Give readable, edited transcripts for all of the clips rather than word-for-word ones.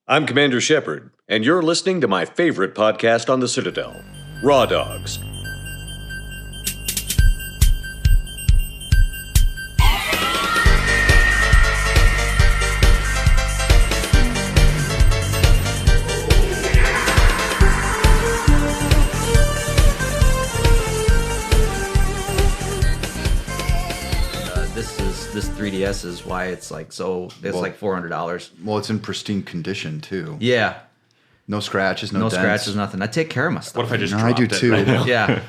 I'm Commander Shepard, and you're listening to my favorite podcast on the Citadel, Raw Dogs. This 3DS is why it's like like $400. Well, it's in pristine condition too. Yeah. No scratches, no dents. Scratches, nothing. I take care of my stuff. What if I just I do too. Yeah.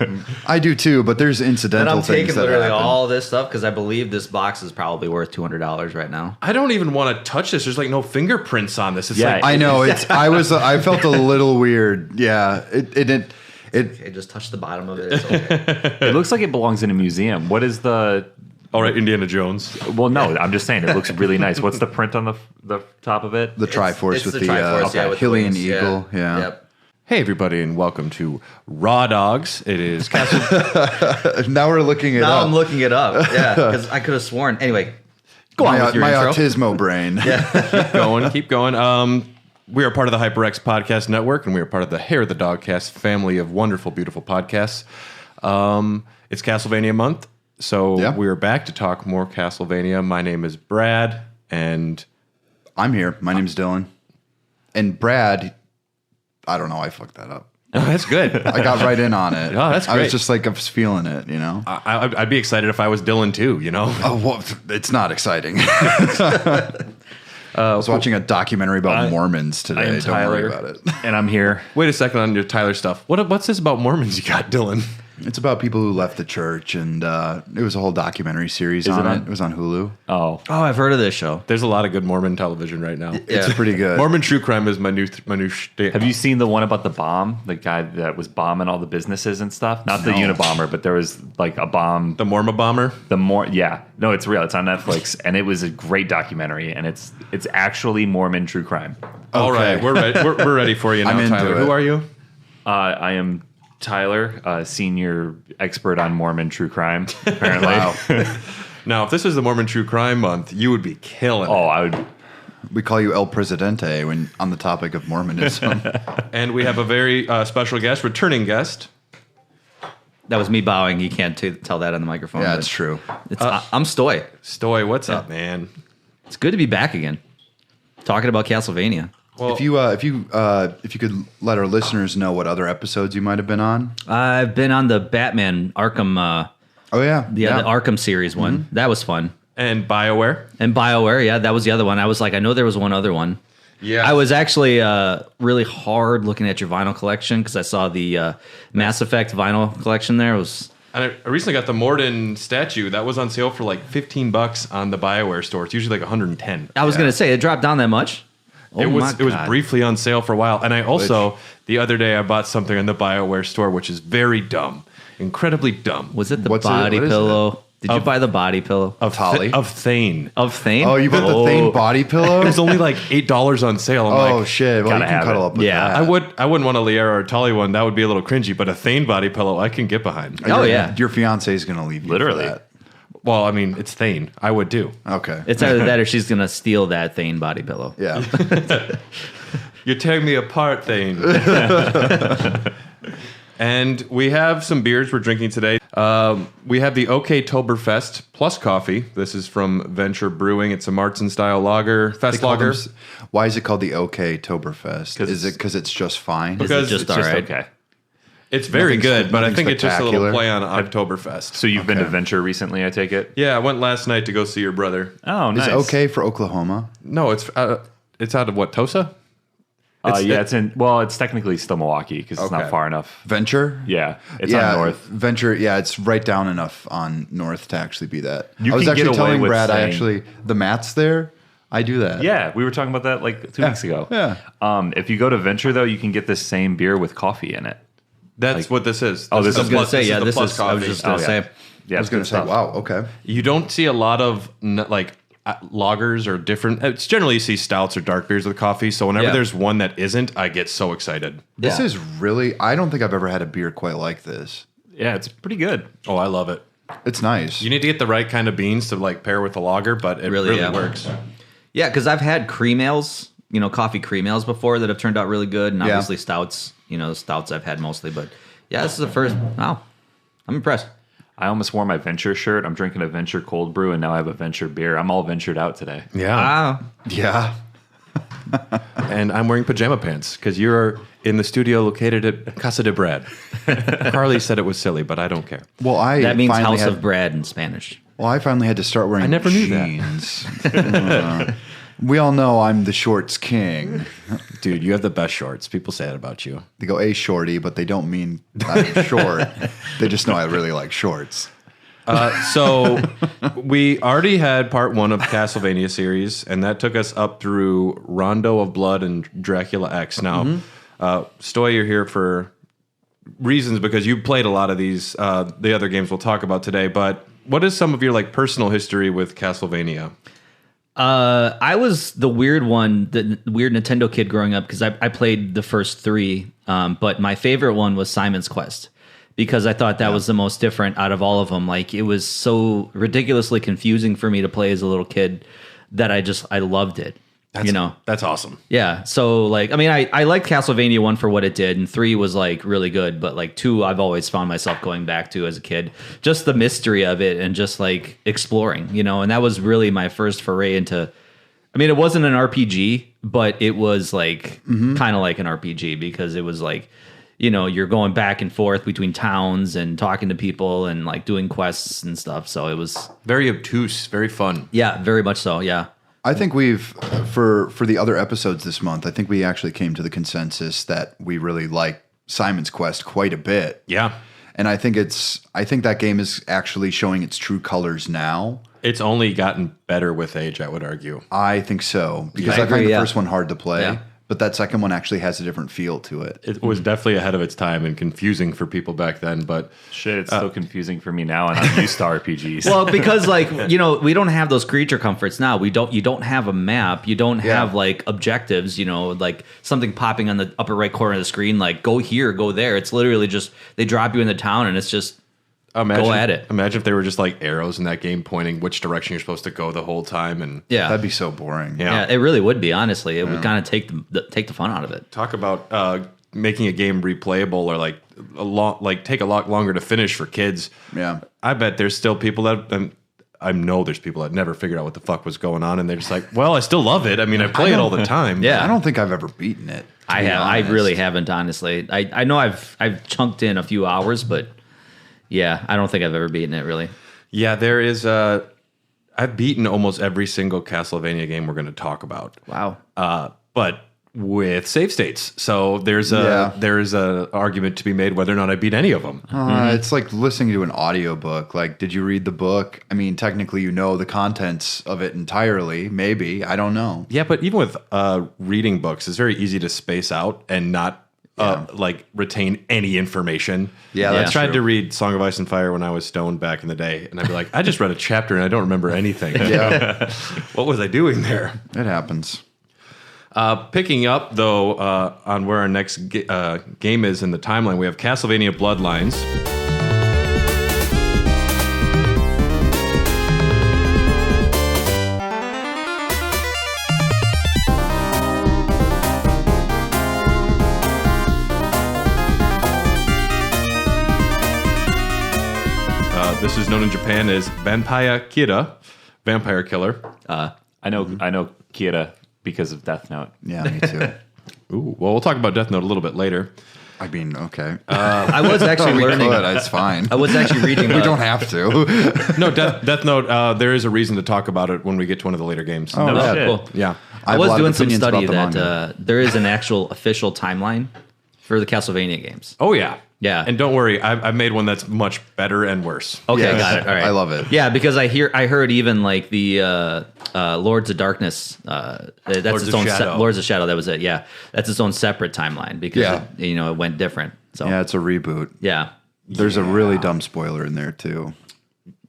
I do too, but there's incidental And I'm things taking that literally happen. all this stuff because I believe this box is probably worth $200 right now. I don't even want to touch this. There's like no fingerprints on this. It's like I know. I felt a little weird. Yeah. Okay, just touch the bottom of it. It's okay. It looks like it belongs in a museum. What is the... all right, Indiana Jones. Well, no, I'm just saying it looks really nice. What's the print on the top of it? The Triforce It's with the the Triforce, yeah, with the Hylian wings, Eagle. Yeah. Yep. Hey, everybody, and welcome to Raw Dogs. It is Castlevania. Now we're looking it Now up. I'm looking it up. Yeah, because I could have sworn. Anyway, go on with your my intro. autismo brain. Keep going. We are part of the HyperX Podcast Network, and we are part of the Hair of the Dogcast family of wonderful, beautiful podcasts. It's Castlevania month, so we are back to talk more Castlevania. My name is Brad, and I'm here. My name's Dylan. And Brad, I don't know. I fucked that up. oh, that's good. I got right in on it. Oh, that's I great. was just like, I was feeling it, you know? I'd be excited if I was Dylan too, you know? Oh, well, it's not exciting. I was watching a documentary about Mormons today. I am Don't worry Tyler, about it. and I'm here. Wait a second on your Tyler stuff. What's this about Mormons you got, Dylan? It's about people who left the church, and it was a whole documentary series Is on it on- it. It was on Hulu. Oh, I've heard of this show. There's a lot of good Mormon television right now. It's pretty good. Mormon true crime is my new shtick. have you seen the one about the bomb? The guy that was bombing all the businesses and stuff? Not the Unabomber, but there was like a bomb. The Mormon bomber? No, it's real. It's on Netflix, and it was a great documentary, and it's actually Mormon true crime. All right, we're ready. We're ready for you now, I'm into Tyler. it. Who are you? I am Tyler, senior expert on Mormon true crime. Apparently, Wow. Now, if this is the Mormon True Crime Month, you would be killing it. I would. We call you El Presidente when on the topic of Mormonism. And we have a very special guest, returning guest. That was me bowing. You can't tell that on the microphone. Yeah, but it's true. I'm Stoy. Stoy, what's up, man? It's good to be back again, talking about Castlevania. Well, If you could let our listeners know what other episodes you might have been on. I've been on the Batman Arkham, Oh yeah, the Arkham series one. That was fun. and BioWare. And BioWare, yeah, that was the other one. I was like, I know there was one other one. Yeah. I was actually really hard looking at your vinyl collection because I saw the Mass Effect vinyl collection there. It was And I recently got the Morden statue. That was on sale for like $15 on the BioWare store. It's usually like 110. I was gonna say it dropped down that much. Oh It was my God. briefly on sale for a while. And I also, the other day, I bought something in the BioWare store, which is very dumb. Incredibly dumb. Was it the What's it? body What is pillow? Did you buy the body pillow Of Tolly? Of Thane. of Thane? Oh, you bought the Thane body pillow? It was only like $8 on sale. I'm Oh like, shit! Well, you gotta can have cuddle it. up with Yeah. that. I wouldn't want a Liera or Tolly one. That would be a little cringy. But a Thane body pillow, I can get behind. Oh, yeah. Your fiance is gonna leave you. Literally. For that. Well, I mean, it's Thane. I would too. Okay. It's either that or she's gonna steal that Thane body pillow. Yeah. You're tearing me apart, Thane. And we have some beers we're drinking today. We have the Oktoberfest plus coffee. This is from Venture Brewing. It's a Martzen style lager, fest lager. Why is it called the Oktoberfest? Is it because it's just fine? Because just it's all just right? Okay. It's very Nothing- good, but I nothing think it's just a little spectacular. play on Oktoberfest. So you've been to Venture recently, I take it? Yeah, I went last night to go see your brother. Oh, Is nice. it okay for Oklahoma? No, it's out of what, Tosa? It's technically still Milwaukee because it's Okay. not far enough. Venture? Yeah, it's on north. Venture, yeah, it's right down enough on north to actually be that. You I was can get actually away telling with Brad, saying- the mats there, I do that. Yeah, we were talking about that like 2 weeks ago. Yeah. If you go to Venture, though, you can get this same beer with coffee in it. That's what this is. Oh, this is is the I was gonna say, yeah, the this plus is. I was coffee. just gonna Oh, yeah. say. Yeah, I was going to say, wow, okay. You don't see a lot of lagers or different. It's generally you see stouts or dark beers with coffee. So whenever Yeah. there's one that isn't, I get so excited. This Yeah. is really, I don't think I've ever had a beer quite like this. Yeah, it's pretty good. Oh, I love it. It's nice. You need to get the right kind of beans to like pair with the lager, but it Really, really yeah. works. Yeah, because I've had cream ales coffee cream ales before that have turned out really good, and obviously stouts. Stouts I've had mostly, but yeah, this is the first. Wow, I'm impressed. I almost wore my Venture shirt. I'm drinking a Venture cold brew, and now I have a Venture beer. I'm all ventured out today. Yeah. Wow. Yeah. And I'm wearing pajama pants because you're in the studio located at Casa de Brad. Carly said it was silly, but I don't care. Well, That means house of bread in Spanish. Well, I finally had to start wearing I never knew that. jeans. We all know I'm the shorts king. Dude, you have the best shorts. People say that about you. They go, "Hey, shorty," but they don't mean I'm short. They just know I really like shorts. So we already had part 1 of Castlevania series, and that took us up through Rondo of Blood and Dracula X. Now, Stoy, you're here for reasons because you played a lot of these, the other games we'll talk about today, but what is some of your personal history with Castlevania? I was the weird one, the weird Nintendo kid growing up because I played the first 3, but my favorite one was Simon's Quest because I thought that was the most different out of all of them. Like, it was so ridiculously confusing for me to play as a little kid that I loved it. That's awesome. Yeah. So I liked Castlevania 1 for what it did, and 3 was really good, but 2 I've always found myself going back to as a kid. Just the mystery of it and just exploring, and that was really my first foray into. I mean, it wasn't an RPG, but it was kind of like an RPG because it was you're going back and forth between towns and talking to people and doing quests and stuff. So it was very obtuse, very fun. Yeah, very much so. Yeah. I think we've for the other episodes this month, I think we actually came to the consensus that we really like Simon's Quest quite a bit. Yeah. And I think that game is actually showing its true colors now. It's only gotten better with age, I would argue. I think so. Because I I find agree, the first one hard to play. Yeah. But that second one actually has a different feel to it. It was definitely ahead of its time and confusing for people back then, but Shit, it's so confusing for me now, and I'm used to RPGs. Well, because we don't have those creature comforts now. You don't have a map. You don't have objectives. Something popping on the upper right corner of the screen, go here, go there. It's literally just they drop you in the town, and it's just go at it. Imagine if they were just arrows in that game pointing which direction you're supposed to go the whole time, and That'd be so boring. Yeah, it really would be. Honestly, it would kind of take the fun out of it. Talk about making a game replayable or take a lot longer to finish for kids. Yeah. I bet there's still people that I know there's people that never figured out what the fuck was going on, and they're just well, I still love it. I mean, I play it all the time. Yeah. I don't think I've ever beaten it. I really haven't, honestly. I know I've chunked in a few hours, but yeah, I don't think I've ever beaten it, really. Yeah, there is I've beaten almost every single Castlevania game we're going to talk about. Wow. But with save states. So there's a argument to be made whether or not I beat any of them. It's like listening to an audiobook. Did you read the book? I mean, technically you know the contents of it entirely. Maybe. I don't know. Yeah, but even with reading books, it's very easy to space out and not retain any information. Yeah, I that's tried true. to read Song of Ice and Fire when I was stoned back in the day, and I'd be I just read a chapter and I don't remember anything. Yeah. What was I doing there? It happens. Picking up, though, on where our next game is in the timeline, we have Castlevania Bloodlines. This is known in Japan as Vampire Kira, Vampire Killer. I know Kira because of Death Note. Yeah, me too. Ooh, well, we'll talk about Death Note a little bit later. I mean, okay. I was actually we learning. could. It's fine. I was actually reading. We don't have to. No, Death Note, there is a reason to talk about it when we get to one of the later games. Oh, No yeah. shit. Cool. Yeah. I I have a was lot of doing some opinions study about the that there is an actual official timeline for the Castlevania games. Oh, yeah. Yeah. And don't worry, I've made one that's much better and worse. Okay, Yes. got it. All right. I love it. Yeah, because I heard even the Lords of Darkness. That's Lords its of own Shadow. Lords of Shadow. That was it. Yeah, that's its own separate timeline because it went different. So Yeah, it's a reboot. yeah. There's a really dumb spoiler in there too.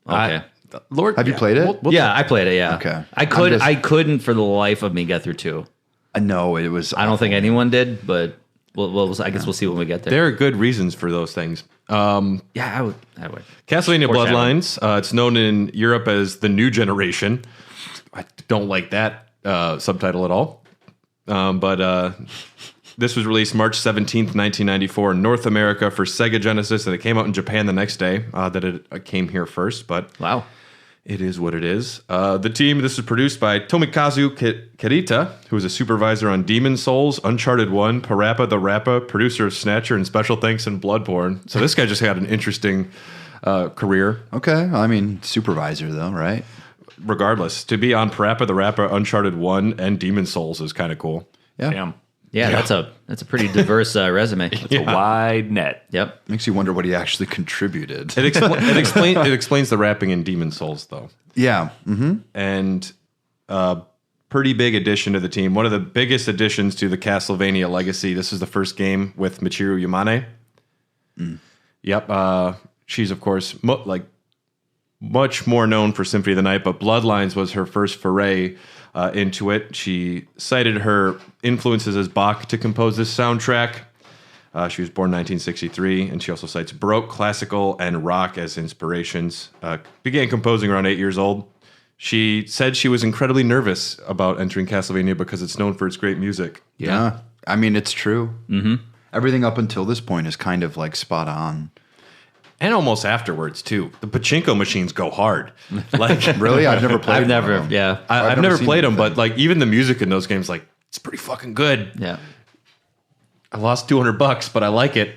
Okay. Lord, Have you played it? Yeah, I played it. Yeah. Okay. I couldn't for the life of me get through 2. No, it was. I don't think anyone did, but I guess we'll see when we get there. There are good reasons for those things. Yeah, I would. Castlevania Foreshadow. Bloodlines, it's known in Europe as the New Generation. I don't like that subtitle at all. but this was released March 17th, 1994 in North America for Sega Genesis, and it came out in Japan the next day. That it came here first, but Wow. it is what it is. This was produced by Tomikazu Kirita, who was a supervisor on Demon Souls, Uncharted 1, Parappa the Rappa, producer of Snatcher, and Special Thanks in Bloodborne. So this guy just had an interesting career. Okay. I mean, supervisor, though, right? Regardless, to be on Parappa the Rappa, Uncharted 1, and Demon Souls is kind of cool. Yeah. Damn. Yeah, that's a pretty diverse resume. It's a wide net. Yep. Makes you wonder what he actually contributed. It explains the rapping in Demon Souls, though. Yeah. Mm-hmm. And pretty big addition to the team. One of the biggest additions to the Castlevania legacy. This is the first game with Michiru Yamane. Yep. She's, of course, much more known for Symphony of the Night, but Bloodlines was her first foray into it. She cited her influences as Bach to compose this soundtrack. She was born in 1963, and she also cites Baroque, classical, and rock as inspirations. Began composing around 8 years old. She said she was incredibly nervous about entering Castlevania because it's known for its great music. Yeah. I mean, it's true. Mm-hmm. Everything up until this point is kind of like spot on. And almost afterwards, too. The pachinko machines go hard. Like, Really? I've never played one of them. Yeah. I've never seen played them, anything. but like even the music in those games, like it's pretty fucking good. Yeah. I lost $200, but I like it.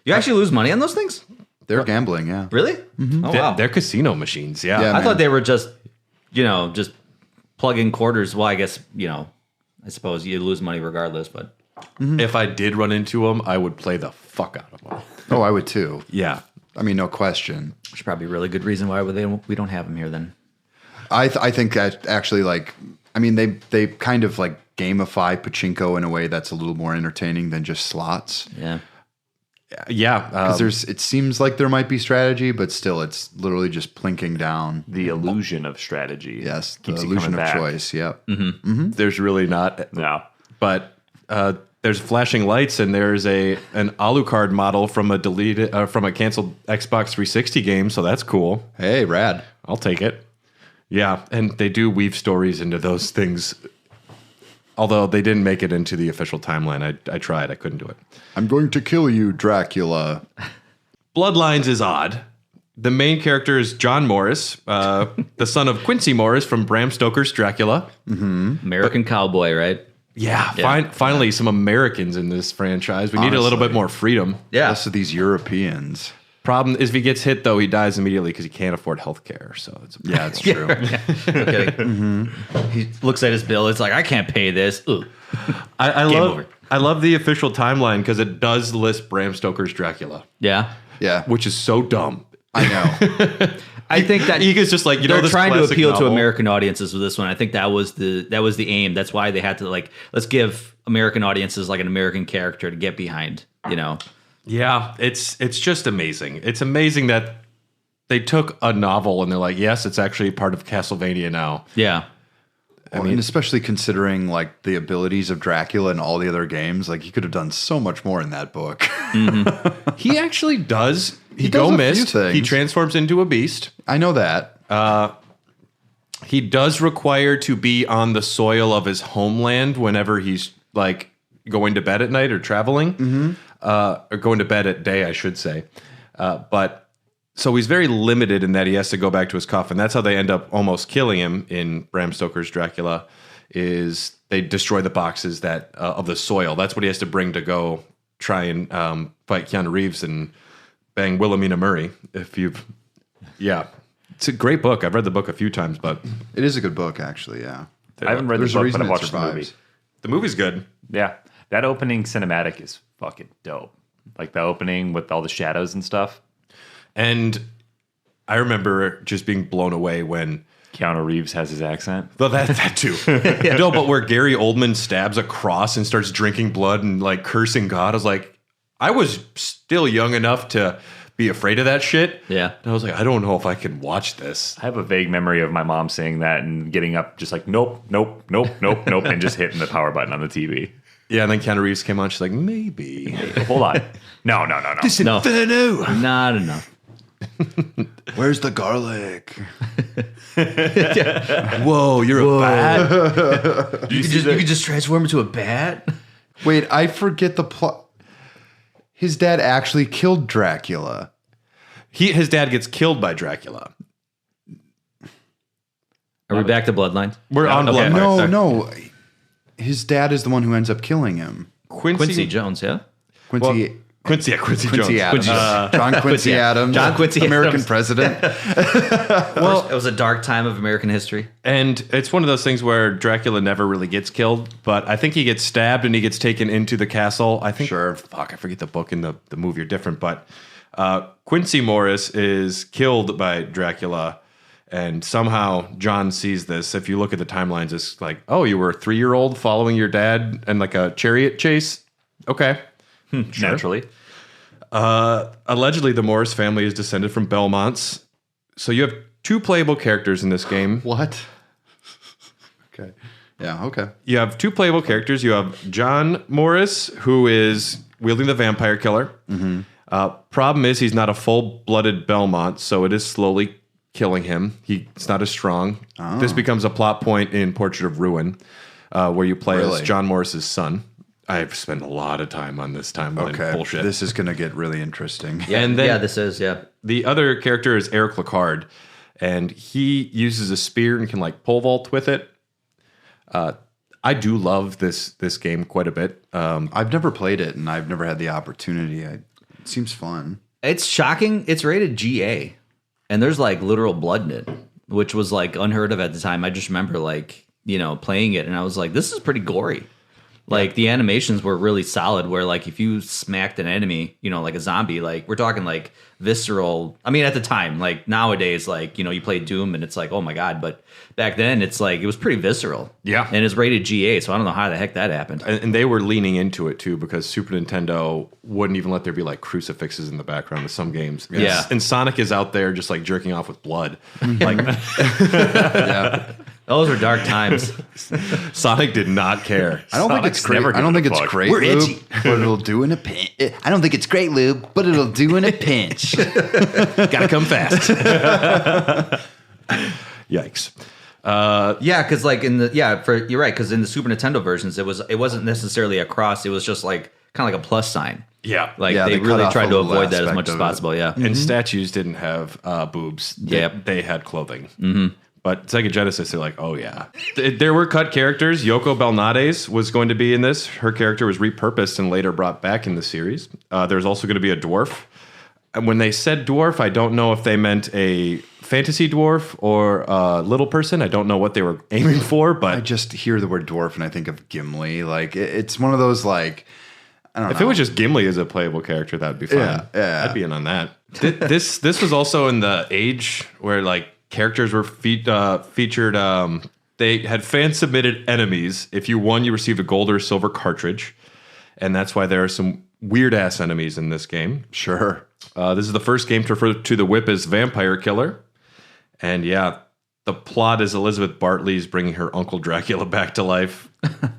You actually lose money on those things? They're gambling, yeah. Really? Oh, wow. They're casino machines. Yeah. Yeah, I man. thought they were just plug in quarters. Well, I guess, I suppose you lose money regardless, but If I did run into them, I would play the fuck out of them. Oh, I would too. Yeah. I mean, no question. there's probably a really good reason why we don't have them here then. I think that actually, they kind of like gamify pachinko in a way that's a little more entertaining than just slots. Yeah. Yeah. Because it seems like there might be strategy, but still, it's literally just plinking down. The illusion of strategy. Yes, the keeps you illusion coming of back. choice. Yep. There's really not. No. But there's flashing lights, and there's an Alucard model from a canceled Xbox 360 game, so that's cool. Hey, rad. I'll take it. Yeah, and they do weave stories into those things. Although they didn't make it into the official timeline. I tried. I couldn't do it. I'm going to kill you, Dracula. Bloodlines is odd. The main character is John Morris, the son of Quincy Morris from Bram Stoker's Dracula. American cowboy, right? Yeah, finally some Americans in this franchise. We need a little bit more freedom. Yeah. Less of these Europeans. Problem is, if he gets hit, though, he dies immediately because he can't afford health care. So it's Yeah, it's true. He looks at his bill. It's like, I can't pay this. Ooh. I love the official timeline because it does list Bram Stoker's Dracula, Yeah. Yeah, which is so dumb. I know. I think that He is just like, they're this trying to classic appeal to novel? American audiences with this one. I think that was the aim. That's why they had to let's give American audiences like an American character to get behind. Yeah, it's just amazing. It's amazing that they took a novel and they're like, yes, it's actually part of Castlevania now. Yeah. And especially considering like the abilities of Dracula and all the other games, like he could have done so much more in that book. He actually does. He does go a few mist. things. He transforms into a beast. I know that. He does require to be on the soil of his homeland whenever he's like going to bed at night or traveling, or going to bed at day, I should say. But so he's very limited in that he has to go back to his coffin. That's how they end up almost killing him in Bram Stoker's Dracula. Is they destroy the boxes that of the soil. That's what he has to bring to go try and fight Keanu Reeves and bang Wilhelmina Murray. It's a great book. I've read the book a few times, but It is a good book, actually. Yeah. I haven't read There's the a book, reason but I've it watched the movie. survives. the movie's good. Yeah. That opening cinematic is fucking dope. Like the opening with all the shadows and stuff. And I remember just being blown away when Keanu Reeves has his accent. well, that too. No, but where Gary Oldman stabs a cross and starts drinking blood and like cursing God. I was like, I was still young enough to be afraid of that shit. Yeah. And I was like, I don't know if I can watch this. I have a vague memory of my mom saying that and getting up just like, nope, nope, nope, nope, nope, and just hitting the power button on the TV. Yeah, and then Keanu Reeves came on. She's like, maybe. Hold on. No. No, not enough. Where's the garlic? Whoa, you're a bat. You could just transform into a bat. Wait, I forget the plot. His dad actually killed Dracula. His dad gets killed by Dracula. Are we back to Bloodlines? We're on okay. Bloodlines. No. His dad is the one who ends up killing him. Quincy Jones, yeah? Quincy Quincy Adams. John Quincy Adams. John Quincy American Adams. president. Well, it was a dark time of American history. And it's one of those things where Dracula never really gets killed, but I think he gets stabbed and he gets taken into the castle. I think. Sure. Fuck, I forget the book and the movie are different, but Quincy Morris is killed by Dracula. And somehow John sees this. If you look at the timelines, it's like, oh, you were a 3-year-old following your dad in like a chariot chase? Okay. Sure. Naturally. Allegedly, the Morris family is descended from Belmonts. So you have 2 playable characters in this game. What? Okay. Yeah, okay. You have 2 playable characters. You have John Morris, who is wielding the vampire killer. Problem is, he's not a full-blooded Belmont, so it is slowly killing him. It's not as strong. This becomes a plot point in Portrait of Ruin, where you play as John Morris's son. I've spent a lot of time on this timeline bullshit. This is going to get really interesting. Yeah, And then this is, yeah. the other character is Eric Lacard, and he uses a spear and can like pole vault with it. I do love this game quite a bit. I've never played it, and I've never had the opportunity. It seems fun. It's shocking. It's rated GA, and there's like literal blood in it, which was like unheard of at the time. I just remember like, playing it, and I was like, this is pretty gory. Like the animations were really solid where like if you smacked an enemy, like a zombie, like we're talking like visceral. I mean, at the time, like nowadays, like, you play Doom and it's like, oh my God. But back then it's like, it was pretty visceral. Yeah. And it's rated GA. So I don't know how the heck that happened. And they were leaning into it too, because Super Nintendo wouldn't even let there be like crucifixes in the background of some games. Yeah. And Sonic is out there just like jerking off with blood. Like, Yeah. Those were dark times. Sonic did not care. I don't think it's great. I don't think it's great, We're lube, itchy. but it'll do in a pinch. I don't think it's great, lube, but it'll do in a pinch. Gotta come fast. Yikes. Yeah, because like you're right, because in the Super Nintendo versions, it wasn't necessarily a cross. It was just like kind of like a plus sign. Yeah. Like Yeah, they they cut really off tried a to little avoid that as aspect much as of it. possible. Yeah. And statues didn't have boobs. Yep. They had clothing. Mm-hmm. But Sega Genesis, they're like, oh yeah. There were cut characters. Yoko Belnades was going to be in this. Her character was repurposed and later brought back in the series. There's also going to be a dwarf. And when they said dwarf, I don't know if they meant a fantasy dwarf or a little person. I don't know what they were aiming for, but I just hear the word dwarf and I think of Gimli. Like it's one of those like, I don't know. if it was just Gimli as a playable character, that'd be fine. Yeah. I'd be in on that. This was also in the age where like characters were featured. They had fan submitted enemies. If you won, you received a gold or silver cartridge, and that's why there are some weird ass enemies in this game. Sure. This is the first game to refer to the whip as Vampire Killer, and yeah, the plot is Elizabeth Bartley's bringing her Uncle Dracula back to life.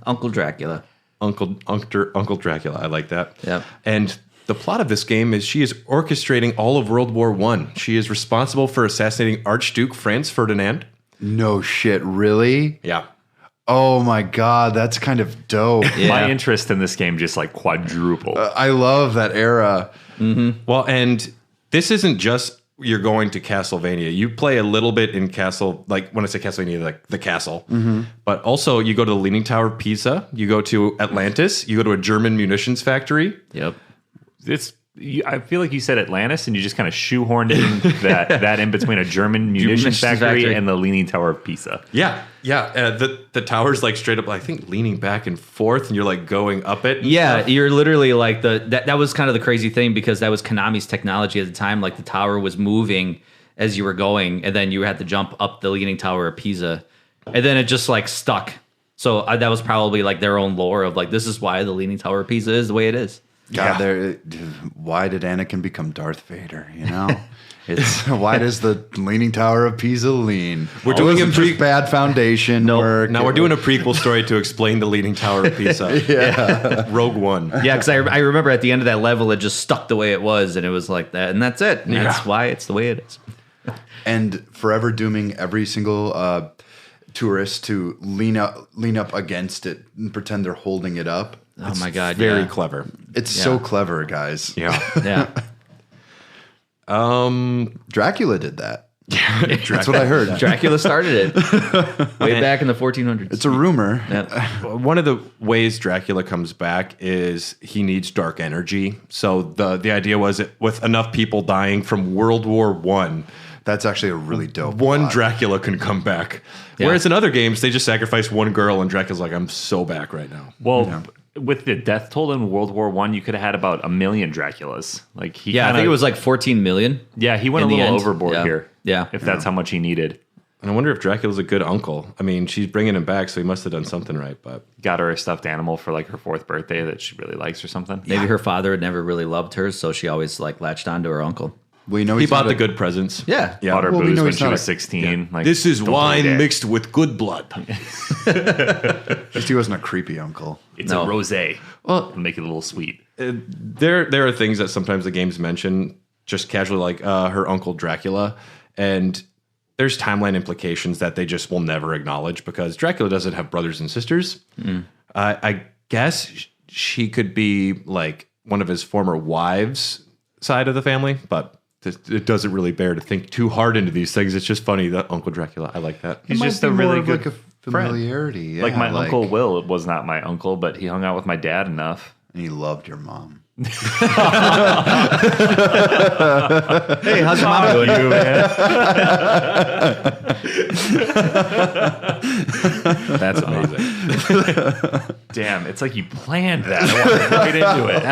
Uncle Dracula. Uncle Dracula. I like that. Yep. And the plot of this game is she is orchestrating all of World War I. She is responsible for assassinating Archduke Franz Ferdinand. No shit, really? Yeah. Oh my God, that's kind of dope. Yeah. My interest in this game just like quadrupled. I love that era. Well, and this isn't just you're going to Castlevania. You play a little bit in Castle, like when I say Castlevania, like the castle. But also you go to the Leaning Tower of Pisa. You go to Atlantis. You go to a German munitions factory. Yep. I feel like you said Atlantis, and you just kind of shoehorned in that in between a German munitions factory and the Leaning Tower of Pisa. Yeah. The tower's like straight up, I think, leaning back and forth, and you're like going up it. Yeah, you're literally like that was kind of the crazy thing, because that was Konami's technology at the time. Like the tower was moving as you were going, and then you had to jump up the Leaning Tower of Pisa, and then it just like stuck. So that was probably like their own lore of like, this is why the Leaning Tower of Pisa is the way it is. God, why did Anakin become Darth Vader? You know, it's why does the Leaning Tower of Pisa lean? We're doing just bad foundation work. Now we're doing a prequel story to explain the Leaning Tower of Pisa. Rogue One. Yeah, because I remember at the end of that level, it just stuck the way it was, and it was like that, and that's it. And that's why it's the way it is. And forever dooming every single tourist to lean up against it and pretend they're holding it up. Oh my God! Very clever. It's so clever, guys. Yeah. Yeah. Dracula did that. That's what I heard. Dracula started it way back in the 1400s. It's a rumor. Yeah. One of the ways Dracula comes back is he needs dark energy. So the idea was with enough people dying from World War I, That's actually a really dope one plot. Dracula can come back. Yeah. Whereas in other games, they just sacrifice one girl, and Dracula's like, I'm so back right now. Well, with the death toll in World War I, you could have had about 1 million Draculas. Like he, I think it was like 14 million. Yeah, he went a in the little end. overboard Yeah. here. Yeah. if that's how much he needed. And I wonder if Dracula's a good uncle. I mean, she's bringing him back, so he must have done something right. But Got her a stuffed animal for like her 4th birthday that she really likes or something. Maybe her father had never really loved her, so she always like latched onto her uncle. We know he he's bought not the a- good presents. Yeah. Bought her Well, we booze know when he's she not was a- 16. Like, This is don't wine believe it. mixed with good blood. At least he wasn't a creepy uncle. It's No. a rosé. Well- It'll make it a little sweet. There are things that sometimes the games mention just casually, like her uncle Dracula, and there's timeline implications that they just will never acknowledge because Dracula doesn't have brothers and sisters. I guess she could be like one of his former wives' side of the family, but it doesn't really bear to think too hard into these things. It's just funny that Uncle Dracula. I like that. He's Might just be a more really of good like a familiarity. Yeah, like my uncle Will was not my uncle, but he hung out with my dad enough. And he loved your mom. Hey, how's your mom doing? You, man. That's amazing. Damn, it's like you planned that. I walked right into it.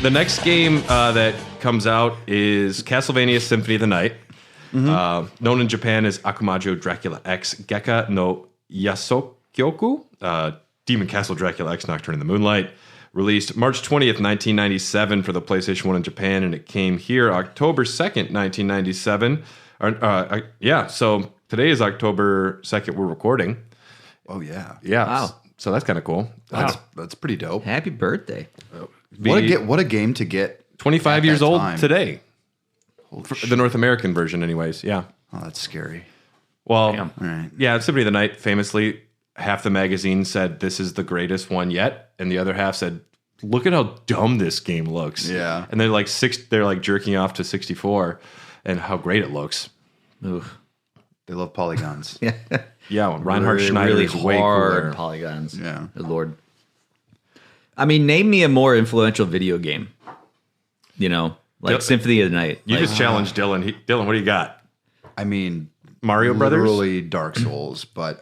The next game that comes out is Castlevania Symphony of the Night, known in Japan as Akumajo Dracula X Gekka no Yasokyoku, Demon Castle Dracula X Nocturne in the Moonlight. Released March 20th, 1997 for the PlayStation 1 in Japan, and it came here October 2nd, 1997. So today is October 2nd, we're recording. Oh yeah, Yeah. Wow. So that's kind of cool. that's pretty dope. Happy birthday. What a game to get. 25 at years that old time. today. The North American version, anyways. Yeah. Oh, that's scary. Well, Damn. All right. yeah, Symphony of the Night, famously, half the magazine said this is the greatest one yet, and the other half said, look at how dumb this game looks. Yeah. And they're like jerking off to 64 and how great it looks. Oof. They love polygons. Yeah, well, Reinhard Schneider really is way hard cooler. polygons. Yeah. Good Lord. I mean, name me a more influential video game. You know, like Yep. Symphony of the Night. You Like, just challenged Dylan. Dylan, what do you got? I mean, Mario Brothers? literally Dark Souls, but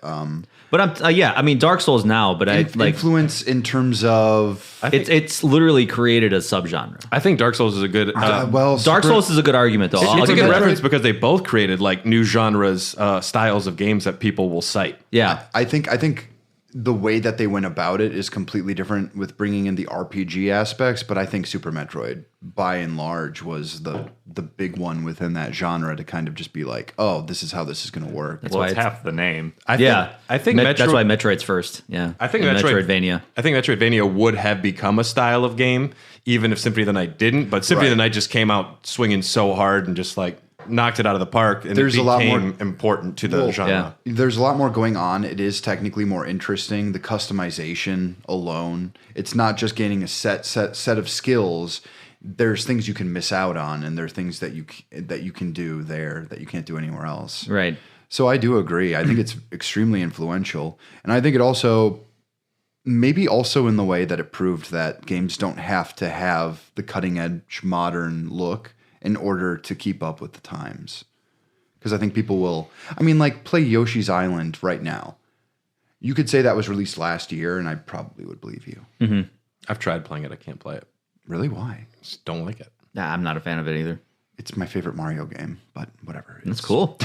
but I mean, Dark Souls now, but I like influence in terms of it's literally created a subgenre. I think Dark Souls is a good... well, Dark Souls is a good argument, though. I'll it's a give good you that. reference because they both created like new genres, styles of games that people will cite. Yeah. I think the way that they went about it is completely different with bringing in the RPG aspects, but I think Super Metroid, by and large, was the big one within that genre to kind of just be like, oh, this is how this is going to work. Well, why it's it's- half the name. I think that's why Metroid's first. Yeah. I think And Metroid- Metroidvania. I think Metroidvania would have become a style of game, even if Symphony of the Night didn't. But Symphony of the Right. Night just came out swinging so hard and just like knocked it out of the park, and There's it a lot became more- important to the Well, genre. yeah. There's a lot more going on. It is technically more interesting. The customization alone, it's not just gaining a set of skills. There's things you can miss out on, and there are things that you can do there that you can't do anywhere else. Right. So I do agree. I think it's extremely influential, and I think it also maybe also in the way that it proved that games don't have to have the cutting edge modern look in order to keep up with the times. Because I think people will, play Yoshi's Island right now. You could say that was released last year, and I probably would believe you. Mm-hmm. I've tried playing it. I can't play it. Really? Why? Just don't like it. Nah, I'm not a fan of it either. It's my favorite Mario game, but whatever. That's cool.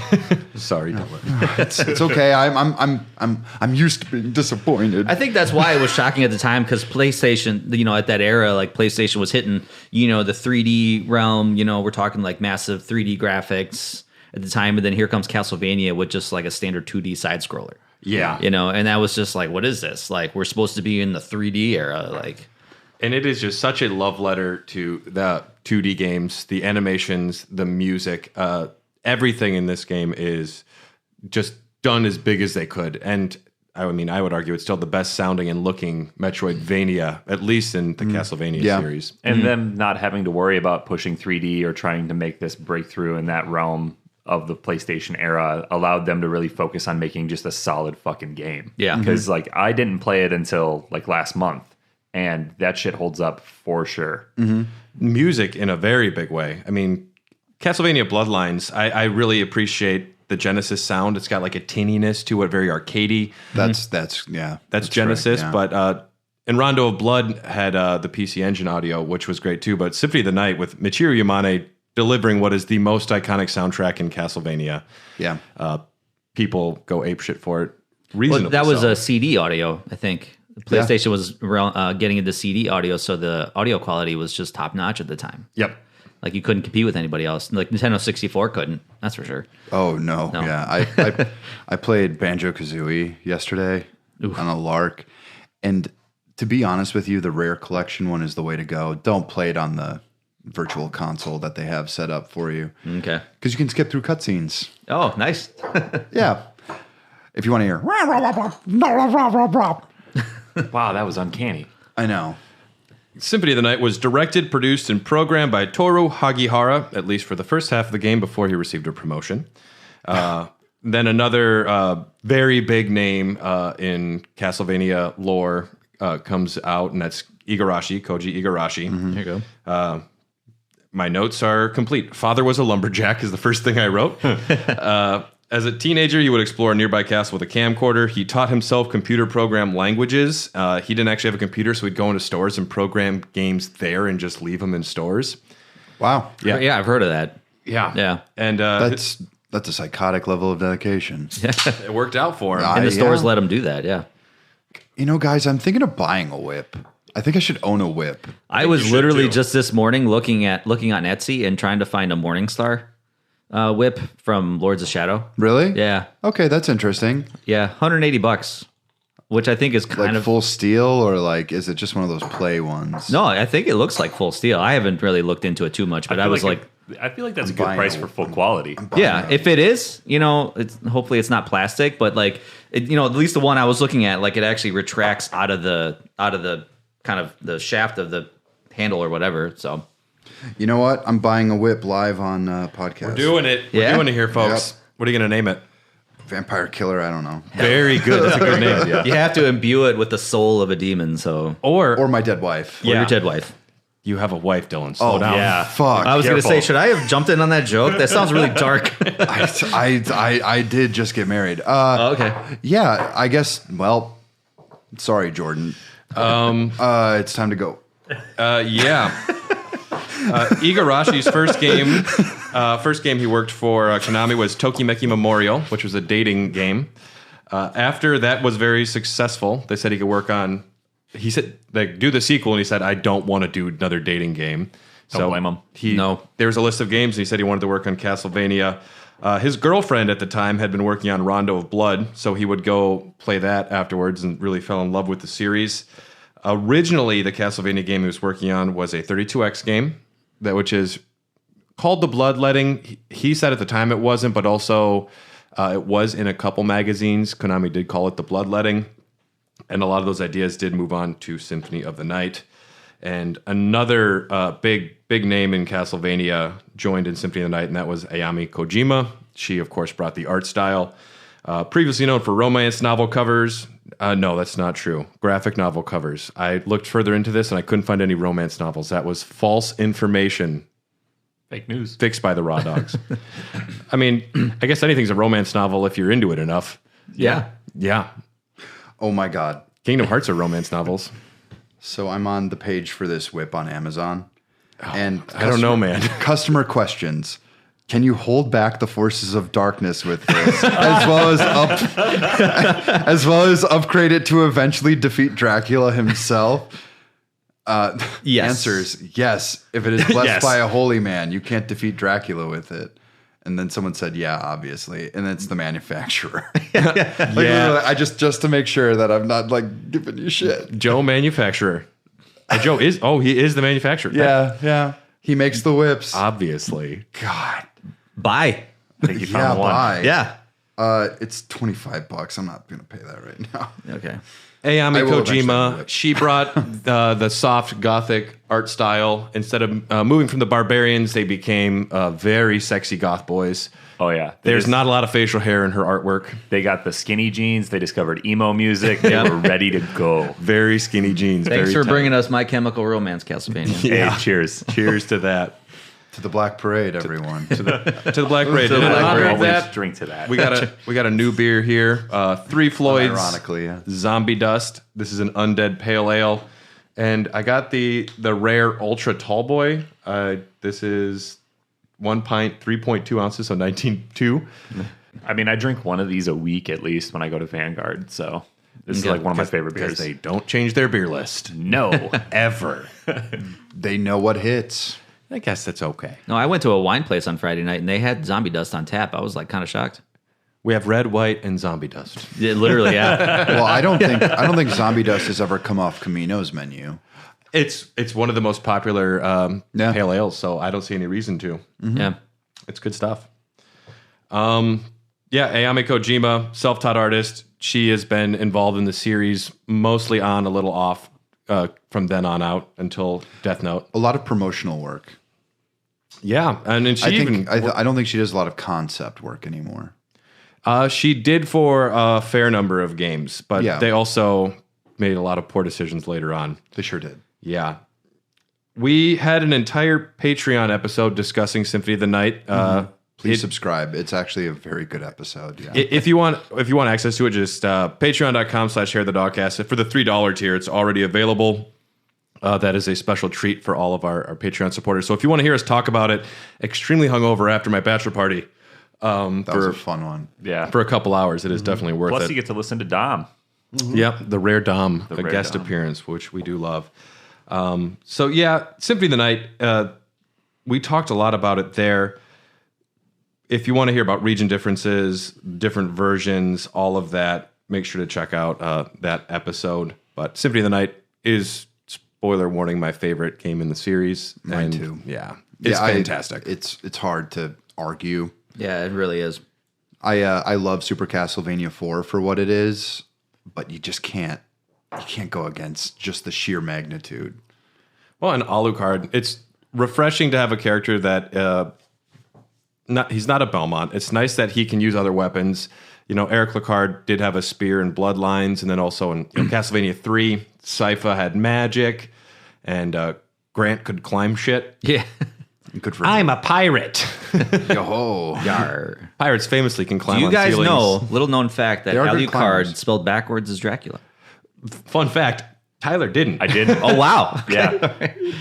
Sorry, don't like it. It's okay. I'm used to being disappointed. I think that's why it was shocking at the time, because PlayStation, at that era, like PlayStation was hitting, the 3D realm. We're talking like massive 3D graphics at the time, and then here comes Castlevania with just like a standard 2D side scroller. Yeah. And that was just like, what is this? Like, we're supposed to be in the 3D era, like. And it is just such a love letter to the 2D games, the animations, the music. Everything in this game is just done as big as they could. And I would argue it's still the best sounding and looking Metroidvania, at least in the Castlevania series. And them not having to worry about pushing 3D or trying to make this breakthrough in that realm of the PlayStation era allowed them to really focus on making just a solid fucking game. Yeah. Because I didn't play it until like last month, and that shit holds up for sure. Mm-hmm. Music in a very big way. Castlevania Bloodlines, I really appreciate the Genesis sound. It's got like a tinniness to it, very arcadey. That's Genesis, right, yeah. But and Rondo of Blood had the PC Engine audio, which was great too. But Symphony of the Night with Michiru Yamane delivering what is the most iconic soundtrack in Castlevania. Yeah. People go apeshit for it. Reasonably Well, that was so. a CD audio, I think. PlayStation was getting into CD audio, so the audio quality was just top notch at the time. Yep. Like, you couldn't compete with anybody else. Like Nintendo 64 couldn't. That's for sure. Oh no. Yeah. I played Banjo-Kazooie yesterday on a lark, and to be honest with you, the Rare Collection one is the way to go. Don't play it on the virtual console that they have set up for you. Okay. Because you can skip through cutscenes. Oh, nice. Yeah. If you want to hear. Wow, that was uncanny. I know. Symphony of the Night was directed, produced, and programmed by Toru Hagihara, at least for the first half of the game before he received a promotion. Then another very big name in Castlevania lore comes out, and that's Igarashi, Koji Igarashi. There you go. My notes are complete. Father was a lumberjack is the first thing I wrote. As a teenager, he would explore a nearby castle with a camcorder. He taught himself computer program languages. He didn't actually have a computer, so he'd go into stores and program games there and just leave them in stores. Wow. Yeah, I've heard of that. Yeah. Yeah. And That's a psychotic level of dedication. it worked out for him. And the stores let them do that, yeah. Guys, I'm thinking of buying a whip. I think I should own a whip. I was literally just this morning looking on Etsy and trying to find a Morningstar whip from Lords of Shadow. Really? Yeah. Okay, that's interesting. Yeah, $180, which I think is kind of full steel, or is it just one of those play ones? No, I think it looks like full steel. I haven't really looked into it too much, but I was like, I feel like that's a good buying price a- for full quality. yeah, if it is, hopefully it's not plastic, but at least the one I was looking at, like, it actually retracts out of the kind of the shaft of the handle or whatever. So, You know what? I'm buying a whip live on podcast. We're doing it. We're doing it here, folks. Yep. What are you going to name it? Vampire Killer. I don't know. Very good. That's a good name. Yeah. you have to imbue it with the soul of a demon. So, Or my dead wife. or your dead wife. You have a wife, Dylan. Slow down. yeah. Fuck. I was going to Careful. say, should I have jumped in on that joke? That sounds really dark. I did just get married. Okay. Yeah, I guess. Well, sorry, Jordan. It's time to go. Yeah. Igarashi's first game he worked for Konami was Tokimeki Memorial, which was a dating game. After that was very successful, they said he could work on. He said do the sequel, and he said I don't want to do another dating game. Don't blame him. There was a list of games, and he said he wanted to work on Castlevania. His girlfriend at the time had been working on Rondo of Blood, so he would go play that afterwards and really fell in love with the series. Originally, the Castlevania game he was working on was a 32X game, which is called The Bloodletting. He said at the time it wasn't, but also it was in a couple magazines. Konami did call it The Bloodletting, and a lot of those ideas did move on to Symphony of the Night. And another big name in Castlevania joined in Symphony of the Night, and that was Ayami Kojima. She, of course, brought the art style. Previously known for romance novel covers. No, that's not true. Graphic novel covers. I looked further into this, and I couldn't find any romance novels. That was false information. Fake news. fixed by the Raw Dogs. I mean, I guess anything's a romance novel if you're into it enough. Yeah. Yeah. Oh my God. Kingdom Hearts are romance novels. So I'm on the page for this whip on Amazon. And I don't know, man. Customer questions. Can you hold back the forces of darkness with this, as well as upgrade it to eventually defeat Dracula himself? Yes. Answers: yes. If it is blessed Yes. by a holy man, you can't defeat Dracula with it. And then someone said, "Yeah, obviously." And it's the manufacturer. Yeah. I just to make sure that I'm not like giving you shit. Joe Manufacturer. Joe is, he is the manufacturer. Yeah. He makes the whips. Obviously. God. Buy. I think you found the one. Bye. Yeah. It's $25. I'm not gonna pay that right now. Okay. Ayami I will eventually do Kojima, it. she brought the soft gothic art style. Instead of moving from the barbarians, they became very sexy goth boys. Oh yeah. There's not a lot of facial hair in her artwork. They got the skinny jeans. They discovered emo music. They were ready to go. Very skinny jeans. Thanks very for tight. bringing us My Chemical Romance, Castlevania. Yeah. Hey, cheers. Cheers to that. To the Black Parade, everyone. To the Black Parade. To the And in Black honor Parade. of Always that, drink to that. we got a new beer here. Three Floyds. Ironically, yeah. Zombie Dust. This is an undead pale ale, and I got the rare Ultra Tall Boy. This is 1 pint, 3.2 ounces, so 19.2. I mean, I drink one of these a week at least when I go to Vanguard. So this is like one of my favorite Because beers. they don't change their beer list No. ever. They know what hits. I guess that's okay. No, I went to a wine place on Friday night and they had Zombie Dust on tap. I was like kind of shocked. We have red, white, and zombie dust. Yeah, literally, yeah. Well, I don't think Zombie Dust has ever come off Camino's menu. It's one of the most popular Yeah. pale ales, so I don't see any reason to. Yeah. It's good stuff. Yeah, Ayami Kojima, self-taught artist. She has been involved in the series, mostly on, a little off from then on out until Death Note. A lot of promotional work. Yeah, and then I don't think she does a lot of concept work anymore. she did for a fair number of games, but Yeah. they also made a lot of poor decisions later on. They sure did. Yeah. We had an entire Patreon episode discussing Symphony of the Night. Please subscribe. It's actually a very good episode. Yeah. If you want access to it, just patreon.com/HairTheDogcast. For the $3 tier, it's already available. That is a special treat for all of our Patreon supporters. So if you want to hear us talk about it, extremely hungover after my bachelor party, that was a fun one. Yeah. for a couple hours, it is definitely worth Plus, it. you get to listen to Dom. Yep, the rare Dom, a rare guest Dom. appearance, which we do love. So yeah, Symphony of the Night. We talked a lot about it there. If you want to hear about region differences, different versions, all of that, make sure to check out that episode. But Symphony of the Night is, spoiler warning, my favorite game in the series. Mine too. Yeah, it's fantastic. It's hard to argue. Yeah, it really is. I love Super Castlevania 4 for what it is, but you just can't go against just the sheer magnitude. Well, and Alucard, it's refreshing to have a character that he's not a Belmont. It's nice that he can use other weapons. You know, Eric Lacard did have a spear in Bloodlines, and then also in Castlevania 3, Sypha had magic, and Grant could climb shit. Yeah. Good for I'm a pirate. Yo-ho. Yar. Pirates famously can climb Do you on guys ceilings. know, little known fact, that They are good Alucard climbers. spelled backwards is Dracula? Fun fact, Tyler didn't. I did. Oh, wow. Yeah.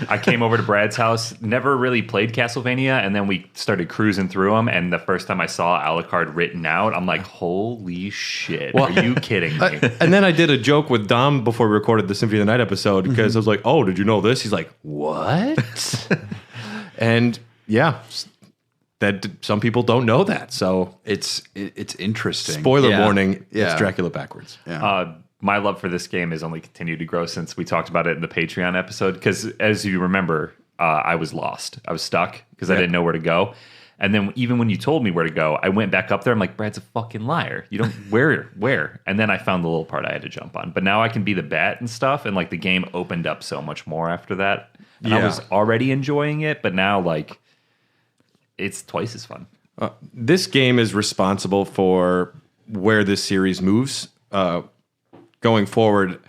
I came over to Brad's house, never really played Castlevania, and then we started cruising through them, and the first time I saw Alucard written out, I'm like, holy shit, are you kidding me? And then I did a joke with Dom before we recorded the Symphony of the Night episode because I was like, oh, did you know this? He's like, what? And yeah, some people don't know that. So It's interesting. spoiler Yeah. warning, Yeah. it's Dracula backwards. My love for this game has only continued to grow since we talked about it in the Patreon episode. Because as you remember, I was lost. I was stuck because I didn't know where to go. And then even when you told me where to go, I went back up there. I'm like, Brad's a fucking liar. You don't where? And then I found the little part I had to jump on. But now I can be the bat and stuff. And like the game opened up so much more after that. And I Yeah. was already enjoying it, but now like it's twice as fun. This game is responsible for where this series moves going forward.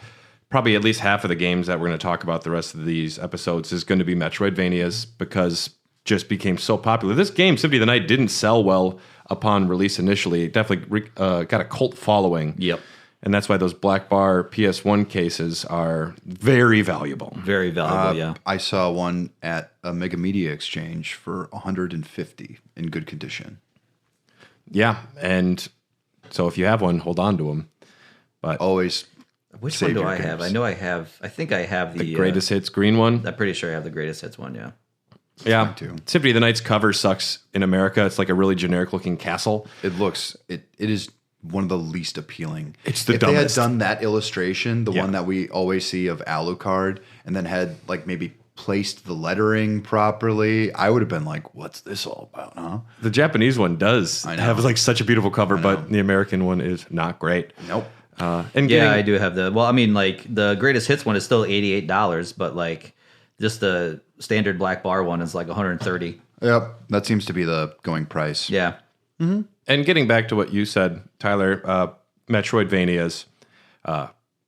Probably at least half of the games that we're going to talk about the rest of these episodes is going to be Metroidvanias because just became so popular. This game, Symphony of the Night, didn't sell well upon release initially. It definitely got a cult following. Yep. And that's why those black bar PS1 cases are very valuable. Very valuable, yeah. I saw one at a Mega Media Exchange for $150 in good condition. Yeah, and so if you have one, hold on to them. But Always. Which save one do your I have? games. I know I have. I think I have the greatest hits green one. I'm pretty sure I have the greatest hits one. Yeah. Yeah, Mine too. Symphony of the Night's cover sucks in America. It's like a really generic looking castle. It is one of the least appealing. It's the if dumbest. they had done that illustration, the one that we always see of Alucard, and then had like maybe placed the lettering properly, I would have been like, "What's this all about?" Huh? The Japanese one does I know. have like such a beautiful cover, but the American one is not great. Nope. And Yeah, getting, I do have the. Well, I mean, like the greatest hits one is still $88, but like just the standard black bar one is like $130. Yep, that seems to be the going price. Yeah. And getting back to what you said, Tyler, Metroidvanias,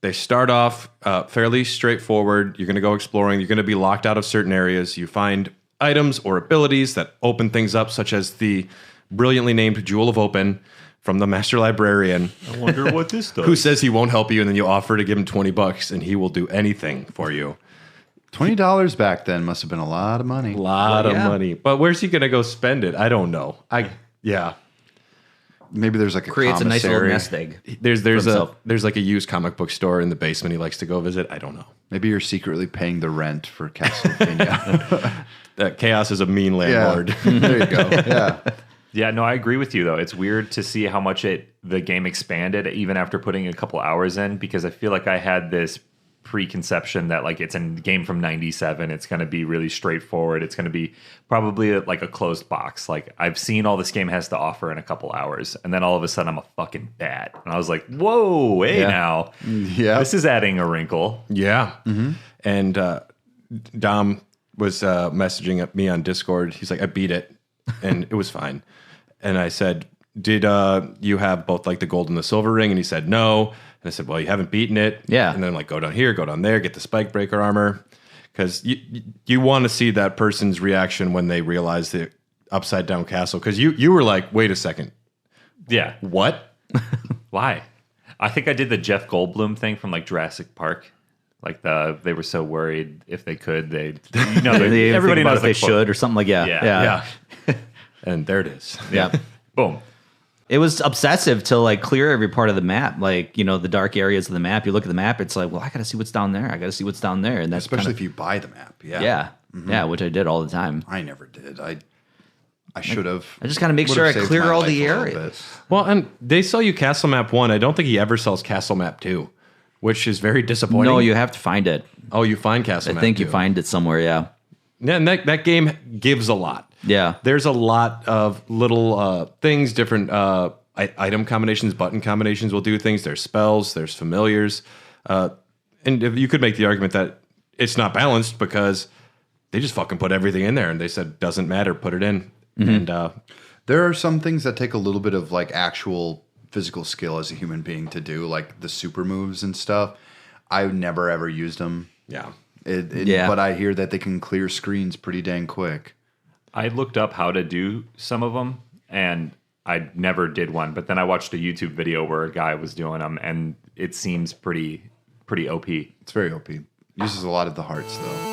they start off fairly straightforward. You're going to go exploring. You're going to be locked out of certain areas. You find items or abilities that open things up, such as the brilliantly named Jewel of Open from the Master Librarian, I wonder what this does. who says he won't help you, and then you offer to give him $20, and he will do anything for you. $20 back then must have been a lot of money. A lot of yeah. money. But where's he going to go spend it? I don't know. Yeah. Maybe there's like a Creates a nice little commissary. nest egg. There's like a used comic book store in the basement he likes to go visit. I don't know. Maybe you're secretly paying the rent for Castlevania. Chaos is a mean landlord. There you go. Yeah. Yeah, no, I agree with you though. It's weird to see how much the game expanded even after putting a couple hours in, because I feel like I had this preconception that like it's a game from 97, it's going to be really straightforward, it's going to be probably like a closed box. Like I've seen all this game has to offer in a couple hours, and then all of a sudden I'm a fucking bat, and I was like, whoa, hey now, Yeah. this is adding a wrinkle. Yeah. And Dom was messaging me on Discord. He's like, I beat it, and it was fine. And I said, did you have both like the gold and the silver ring? And he said, no. And I said, well, you haven't beaten it. Yeah. And then like, go down here, go down there, get the spike breaker armor. Because you want to see that person's reaction when they realize the upside down castle. Because you were like, wait a second. Yeah. What? Why? I think I did the Jeff Goldblum thing from like Jurassic Park. Like they were so worried if they could, everybody knows they should or something like Yeah. And there it is. Yeah. Boom. It was obsessive to like clear every part of the map, like the dark areas of the map. You look at the map, it's like, well, I got to see what's down there. I got to see what's down there, and that's Especially if you buy the map. Yeah. yeah, which I did all the time. I never did. I should have. I just got to make Would sure have I saved clear my all life the a little bit. areas. Well, and they sell you Castle Map 1. I don't think he ever sells Castle Map 2, which is very disappointing. No, you have to find it. Oh, you find Castle I Map think 2. you find it somewhere. Yeah, Yeah, and that game gives a lot. yeah. There's a lot of little things, different item combinations, button combinations will do things. There's spells, there's familiars. And you could make the argument that it's not balanced because they just fucking put everything in there and they said, doesn't matter, put it in. And There are some things that take a little bit of like actual physical skill as a human being to do, like the super moves and stuff. I've never ever used them. yeah. Yeah. But I hear that they can clear screens pretty dang quick. I looked up how to do some of them, and I never did one. But then I watched a YouTube video where a guy was doing them, and it seems pretty OP. It's very OP. Uses a lot of the hearts though.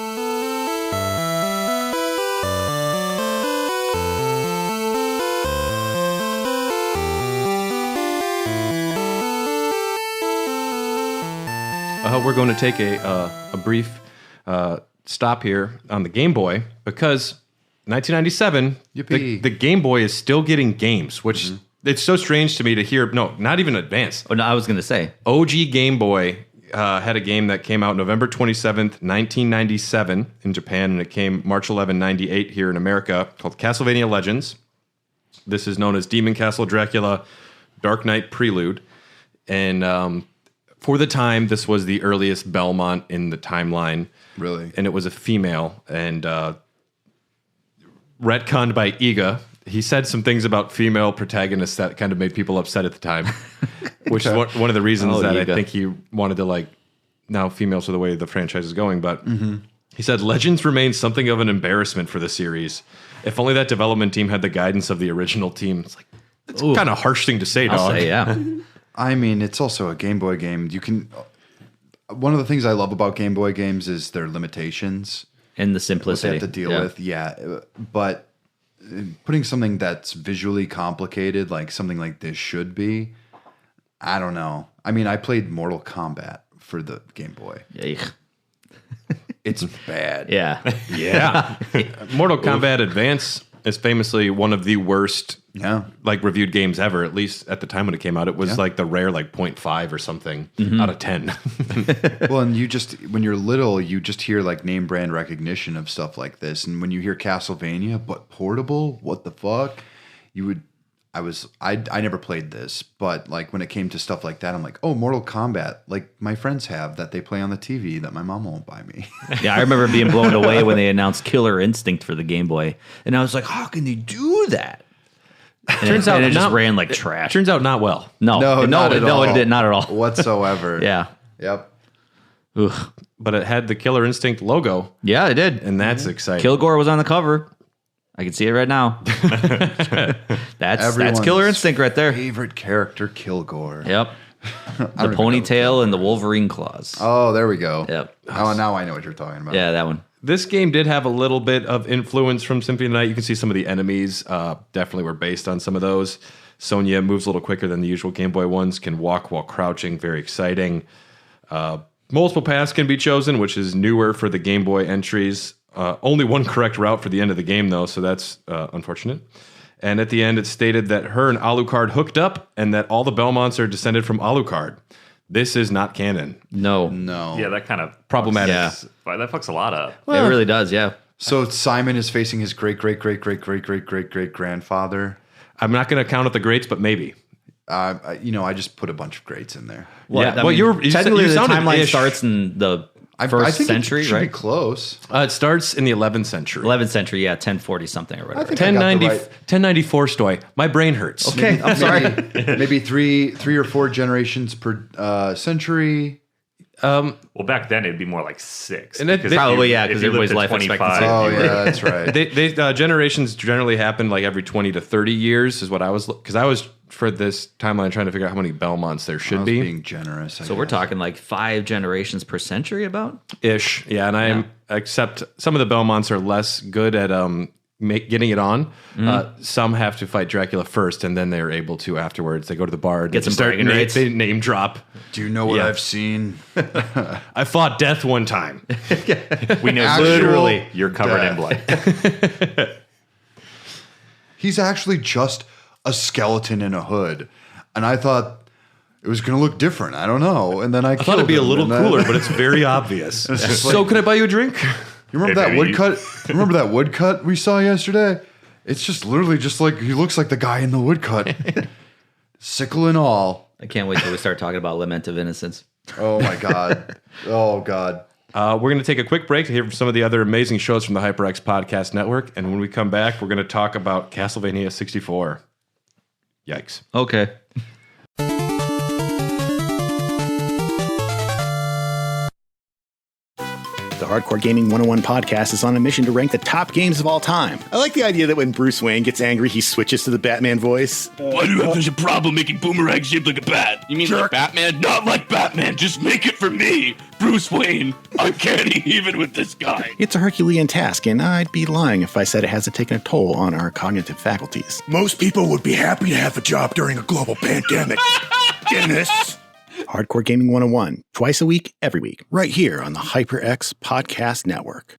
We're going to take a brief stop here on the Game Boy because 1997, Yippee. the Game Boy is still getting games, which it's so strange to me to hear. No, not even advanced. Oh no, I was gonna say. OG Game Boy had a game that came out November 27th, 1997 in Japan, and it came March 11, 98 here in America, called Castlevania Legends. This is known as Demon Castle Dracula Dark Knight Prelude. And for the time, this was the earliest Belmont in the timeline. Really? And it was a female, and retconned by Iga. He said some things about female protagonists that kind of made people upset at the time, which is one of the reasons Oh, that I Iga. think he wanted to, like, now females are the way the franchise is going. But He said, Legends remains something of an embarrassment for the series. If only that development team had the guidance of the original team. It's like, that's kind of a harsh thing to say, dog. I'll say, yeah. I mean, it's also a Game Boy game. You can. One of the things I love about Game Boy games is their limitations. And the What they simplicity. have to deal with, yeah. But putting something that's visually complicated, like something like this should be, I don't know. I mean, I played Mortal Kombat for the Game Boy. Yuck. It's bad. Yeah. Yeah. Mortal Kombat Advance is famously one of the worst reviewed games ever, at least at the time when it came out. It was like the rare 0.5 or something out of 10. Well, and when you're little, you just hear like name brand recognition of stuff like this. And when you hear Castlevania, but portable, what the fuck? I never played this, but like when it came to stuff like that, I'm like, oh, Mortal Kombat, like my friends have that they play on the TV that my mom won't buy me. Yeah, I remember being blown away when they announced Killer Instinct for the Game Boy. And I was like, how can they do that? Turns out it just ran like trash. Turns out not well. No, not at all. it did not at all. Whatsoever. Yeah. Yep. Ugh. But it had the Killer Instinct logo, Yeah, it did. and that's exciting. Kilgore was on the cover. I can see it right now. That's Everyone's Killer Instinct right there. Favorite character, Kilgore. Yep. The even know ponytail and the Wolverine claws. Oh, there we go. Yep. Oh, now I know what you're talking about. Yeah, that one. This game did have a little bit of influence from Symphony of the Night. You can see some of the enemies definitely were based on some of those. Sonya moves a little quicker than the usual Game Boy ones, can walk while crouching, very exciting. Multiple paths can be chosen, which is newer for the Game Boy entries. Only one correct route for the end of the game, though, so that's unfortunate. And at the end, it's stated that her and Alucard hooked up and that all the Belmonts are descended from Alucard. This is not canon. No. Yeah, that kind of Problematic. Yeah. that fucks a lot up. It really does, yeah. So Simon is facing his great grandfather. I'm not going to count at the greats, but maybe. I just put a bunch of greats in there. Well, Yeah, well, you technically the sounded timeline ish. starts in the I first think century, it should right? be close. It starts in the 11th century. 11th century, yeah, 1040 something or whatever. I think I got the 1094 story. My brain hurts. Okay, I'm sorry. Maybe three or four generations per century. Well, back then it'd be more like 6. And it- because Probably, if you- yeah, if 'cause you everybody's lived to life expectancy. Oh yeah, that's right. They generations generally happen like every 20 to 30 years is what I was, because I was for this timeline trying to figure out how many Belmonts there I should was be. being generous. So we're talking like 5 generations per century about? Ish. Yeah, and I except some of the Belmonts are less good at getting it on. Some have to fight Dracula first, and then they are able to afterwards. They go to the bar, Get some bragging rights. They name drop. Do you know what Yeah. I've seen? I fought death one time. We know Actual literally you're covered in death. blood. He's actually just a skeleton in a hood, and I thought it was going to look different. I don't know, and then I thought it'd be a little cooler, but it's very obvious. So, can I buy you a drink? You remember Hey, that baby. woodcut? Remember that woodcut we saw yesterday? It's just literally just like he looks like the guy in the woodcut, sickle and all. I can't wait till we start talking about Lament of Innocence. Oh my god! Oh god! We're going to take a quick break to hear from some of the other amazing shows from the HyperX Podcast Network, and when we come back, we're going to talk about Castlevania 64. Yikes. Okay. The Hardcore Gaming 101 podcast is on a mission to rank the top games of all time. I like the idea that when Bruce Wayne gets angry, he switches to the Batman voice. Why do you have such a problem making Boomerang shaped like a bat? You mean like Batman? Not like Batman. Just make it for me, Bruce Wayne. I'm can't even with this guy. It's a Herculean task, and I'd be lying if I said it hasn't taken a toll on our cognitive faculties. Most people would be happy to have a job during a global pandemic. Dennis. Hardcore Gaming 101, twice a week, every week, right here on the HyperX Podcast Network.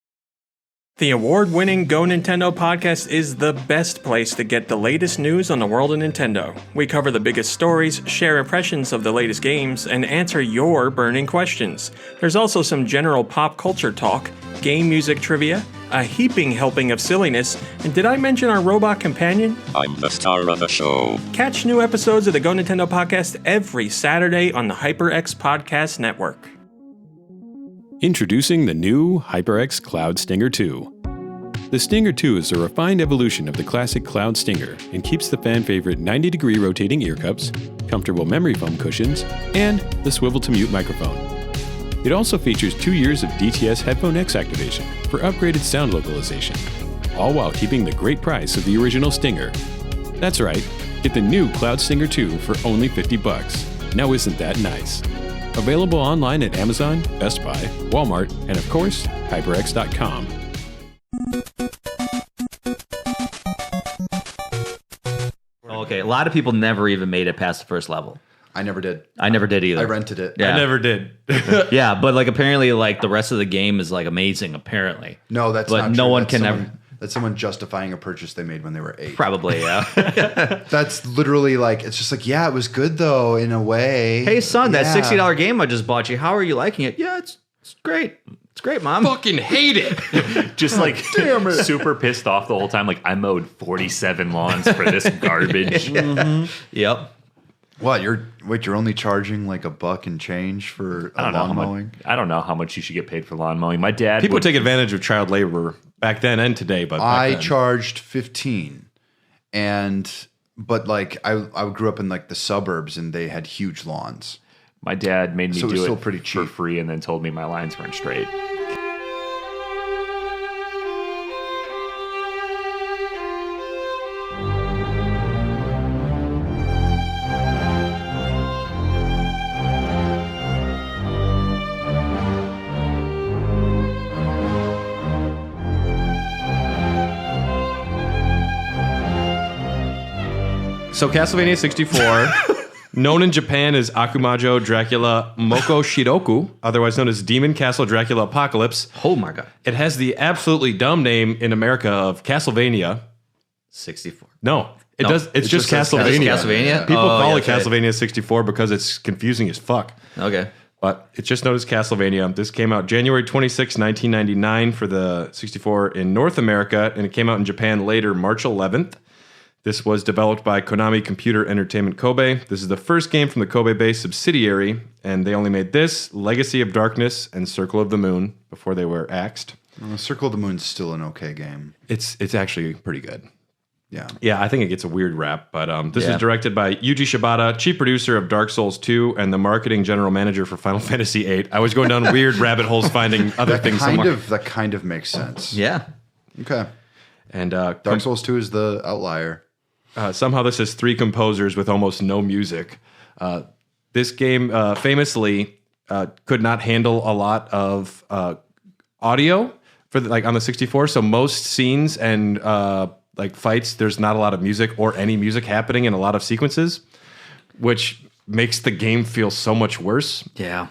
The award-winning Go Nintendo podcast is the best place to get the latest news on the world of Nintendo. We cover the biggest stories, share impressions of the latest games, and answer your burning questions. There's also some general pop culture talk, game music trivia, a heaping helping of silliness, and did I mention our robot companion? I'm the star of the show. Catch new episodes of the Go Nintendo podcast every Saturday on the HyperX Podcast Network. Introducing the new HyperX Cloud Stinger 2. The Stinger 2 is a refined evolution of the classic Cloud Stinger and keeps the fan-favorite 90-degree rotating ear cups, comfortable memory foam cushions, and the swivel-to-mute microphone. It also features 2 years of DTS Headphone X activation for upgraded sound localization, all while keeping the great price of the original Stinger. That's right, get the new Cloud Stinger 2 for only $50. Now isn't that nice? Available online at Amazon, Best Buy, Walmart, and of course, HyperX.com. Okay, a lot of people never even made it past the first level. I never did. I never did either. I rented it. Yeah. I never did. Yeah, but like apparently like the rest of the game is like amazing apparently. No, that's but not no true. one That's can someone, ever That's someone justifying a purchase they made when they were 8. probably, yeah. That's literally like, it's just like, yeah, it was good though, in a way. Hey son, that Yeah. $60 game I just bought you, how are you liking it? Yeah, it's great. It's great, Mom. Fucking hate it. Just like super pissed off the whole time. Like I mowed 47 lawns for this garbage. Yep. What, you're only charging like $1 and change for I a don't know how lawn much. mowing? I don't know how much you should get paid for lawn mowing. My dad. People would, take advantage of child labor back then and today, but back I then. charged 15, but like I grew up in like the suburbs and they had huge lawns. My dad made me So it was do still it pretty for cheap. free, and then told me my lines weren't straight. So Castlevania 64, known in Japan as Akumajo Dracula Moko Shiroku, otherwise known as Demon Castle Dracula Apocalypse. Oh my god. It has the absolutely dumb name in America of Castlevania. 64. No, it No, does. It's it just just says Castlevania. Castlevania? People Oh, call yeah, it that's right. Castlevania 64 because it's confusing as fuck. Okay. But it's just known as Castlevania. This came out January 26, 1999 for the 64 in North America, and it came out in Japan later, March 11th. This was developed by Konami Computer Entertainment Kobe. This is the first game from the Kobe-based subsidiary, and they only made this, Legacy of Darkness, and Circle of the Moon before they were axed. Circle of the Moon's still an okay game. It's actually pretty good. Yeah. Yeah, I think it gets a weird rap, but this Yeah. is directed by Yuji Shibata, chief producer of Dark Souls 2 and the marketing general manager for Final Fantasy 8. I was going down weird rabbit holes finding other things somewhere. That kind of makes sense. Yeah. Okay. And Dark Souls 2 is the outlier. somehow this has 3 composers with almost no music. This game famously could not handle a lot of audio for on the 64. So most scenes and like fights, there's not a lot of music or any music happening in a lot of sequences, which makes the game feel so much worse. Yeah.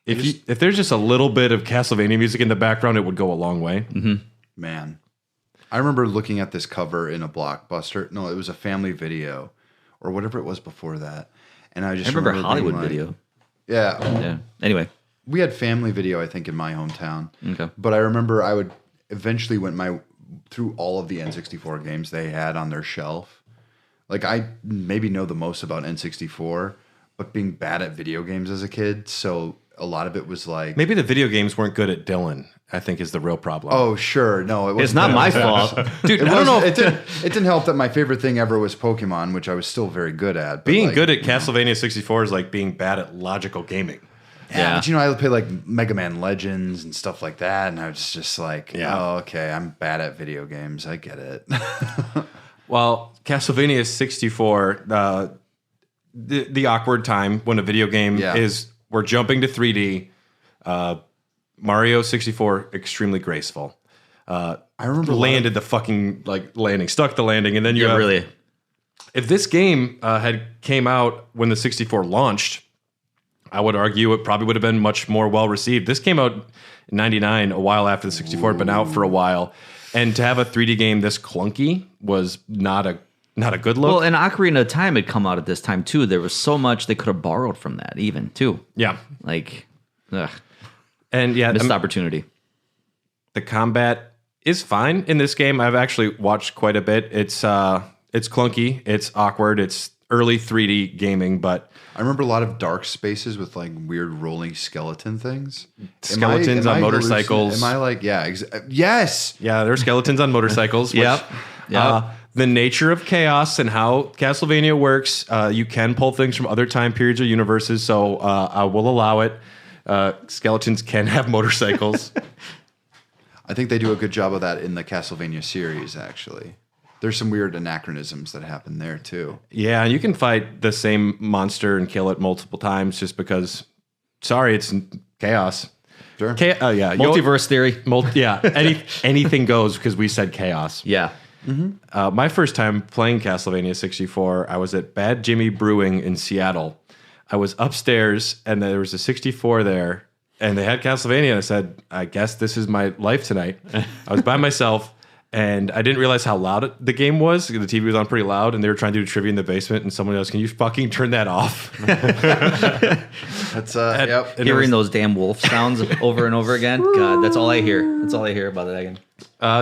If there's just a little bit of Castlevania music in the background, it would go a long way. Man. I remember looking at this cover in a Blockbuster. No, it was a family video or whatever it was before that. And I just I remember being Hollywood like- Video. Yeah. Yeah. Anyway. We had family video, I think, in my hometown. Okay. But I remember I would eventually went through all of the N64 games they had on their shelf. Like I maybe know the most about N64, but being bad at video games as a kid, so a lot of it was like Maybe the video games weren't good at Dylan, I think is the real problem. oh sure, no, it wasn't. It's not my fault. Dude, It, I don't know. it didn't help that my favorite thing ever was Pokemon, which I was still very good at. but, Being like, good at Castlevania 64 is like being bad at logical gaming. yeah, but I played like Mega Man Legends and stuff like that, and I was just like, Yeah. oh, okay, I'm bad at video games. I get it. Well, Castlevania 64, the awkward time when a video game Yeah. is we're jumping to 3D. Mario 64, extremely graceful. I remember Landed the fucking landing, stuck the landing, and then you Yeah, have, really. If this game had came out when the 64 launched, I would argue it probably would have been much more well received. This came out in 99, a while after the 64 had been out for a while. And to have a 3D game this clunky was not a good look. Well, and Ocarina of Time had come out at this time too. There was so much they could have borrowed from that, even too. Yeah. Like, ugh, And yeah, missed opportunity. the combat is fine in this game. I've actually watched quite a bit. It's clunky, it's awkward, it's early 3D gaming, but I remember a lot of dark spaces with like weird rolling skeleton things. Skeletons on motorcycles. Am I like, yeah, yes. yeah, there are skeletons on motorcycles. Which, Yep. the nature of chaos and how Castlevania works, you can pull things from other time periods or universes, so I will allow it. Skeletons can have motorcycles. I think they do a good job of that in the Castlevania series, actually. There's some weird anachronisms that happen there, too. Yeah, and you can fight the same monster and kill it multiple times just because, it's chaos. Sure. Yeah. Multiverse theory. Anything goes because we said chaos. Yeah. My first time playing Castlevania 64, I was at Bad Jimmy Brewing in Seattle. I was upstairs, and there was a 64 there, and they had Castlevania, and I said, I guess this is my life tonight. I was by myself, and I didn't realize how loud the game was. The TV was on pretty loud, and they were trying to do trivia in the basement, and someone else, can you fucking turn that off? That's, yep. Hearing those damn wolf sounds over and over again. God, that's all I hear. That's all I hear about it again.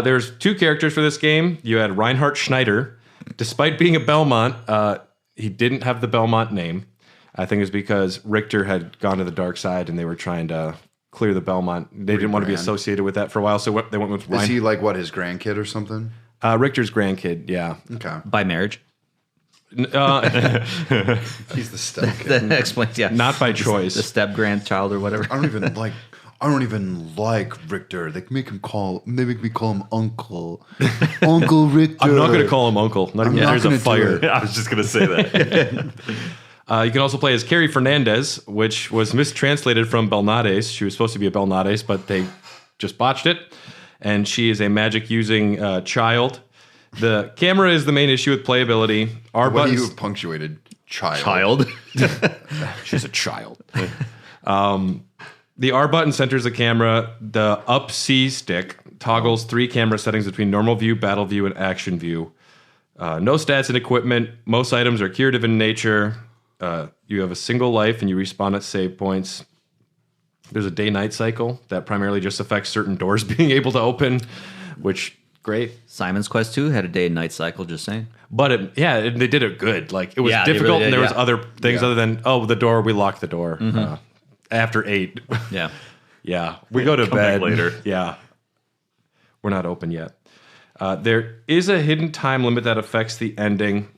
There's 2 characters for this game. You had Reinhard Schneider. Despite being a Belmont, he didn't have the Belmont name. I think it was because Richter had gone to the dark side and they were trying to clear the Belmont. They didn't want to be associated with that for a while, so they went with Reinhard. Is he like, his grandkid or something? Richter's grandkid, yeah. Okay. By marriage? He's the stepkid. That explains, yeah. Not by choice. The step grandchild or whatever. I don't even like Richter. They make me call him Uncle. Uncle Richter. I'm not going to call him Uncle. There's a fire. I was just going to say that. You can also play as Carrie Fernandez, which was mistranslated from Belnades. She was supposed to be a Belnades, but they just botched it. And she is a magic-using child. The camera is the main issue with playability. What do you punctuated? Child. She's a child. The R button centers the camera. The up C stick toggles 3 camera settings between normal view, battle view, and action view. No stats and equipment. Most items are curative in nature. You have a single life and you respawn at save points. There's a day-night cycle that primarily just affects certain doors being able to open, which, great. Simon's Quest 2 had a day and night cycle, just saying. But they did it good. Like, it was difficult, really did, and there was other things other than, the door, we locked the door. After 8. Yeah. Yeah. We go to bed. Back later. Yeah. We're not open yet. There is a hidden time limit that affects the ending.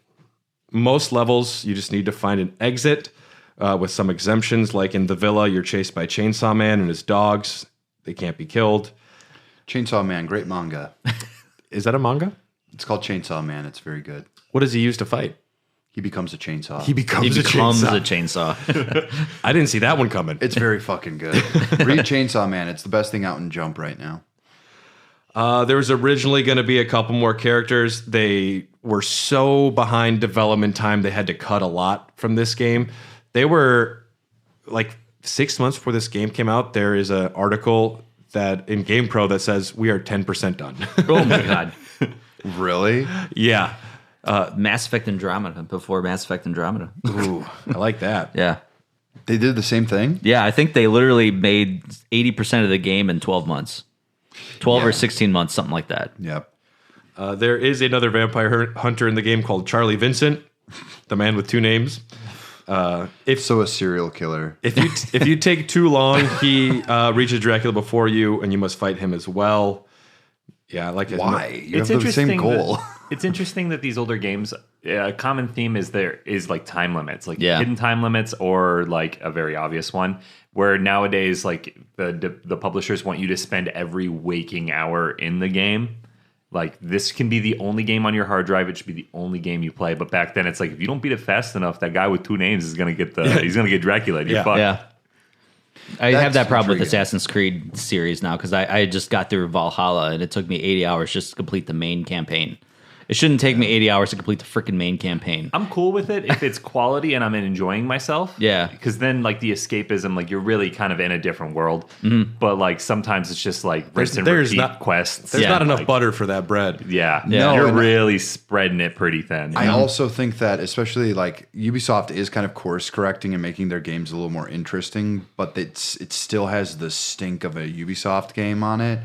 Most levels, you just need to find an exit with some exemptions. Like in the villa, you're chased by Chainsaw Man and his dogs. They can't be killed. Chainsaw Man, great manga. Is that a manga? It's called Chainsaw Man. It's very good. What does he use to fight? He becomes a chainsaw. He becomes a chainsaw. I didn't see that one coming. It's very fucking good. Read Chainsaw Man. It's the best thing out in Jump right now. There was originally going to be a couple more characters. They were so behind development time, they had to cut a lot from this game. They were like 6 months before this game came out. There is an article that in GamePro that says we are 10% done. Oh my God. Really? Yeah. Mass Effect Andromeda before Mass Effect Andromeda. Ooh, I like that. Yeah. They did the same thing? Yeah, I think they literally made 80% of the game in 12 months. 12 or 16 months, something like that. Yep. There is another vampire hunter in the game called Charlie Vincent, the man with 2 names. A serial killer. If you take too long, he reaches Dracula before you, and you must fight him as well. Yeah, like why? You have the same goal. It's interesting that these older games, a common theme is like time limits, like Yeah. hidden time limits, or like a very obvious one. Where nowadays, like the publishers want you to spend every waking hour in the game. Like, this can be the only game on your hard drive. It should be the only game you play. But back then, it's like, if you don't beat it fast enough, that guy with 2 names is gonna get he's gonna get Dracula. You're fucked. Yeah. I That's have that problem with intriguing. Assassin's Creed series now because I just got through Valhalla and it took me 80 hours just to complete the main campaign. It shouldn't take me 80 hours to complete the freaking main campaign. I'm cool with it if it's quality and I'm enjoying myself. Yeah. Because then, like, the escapism, like, you're really kind of in a different world. But, like, sometimes it's just, like, rinse and repeat quests. There's not enough like, butter for that bread. Yeah. Yeah. You're No, really spreading it pretty thin. I also think that, especially like Ubisoft is kind of course correcting and making their games a little more interesting, but it still has the stink of a Ubisoft game on it.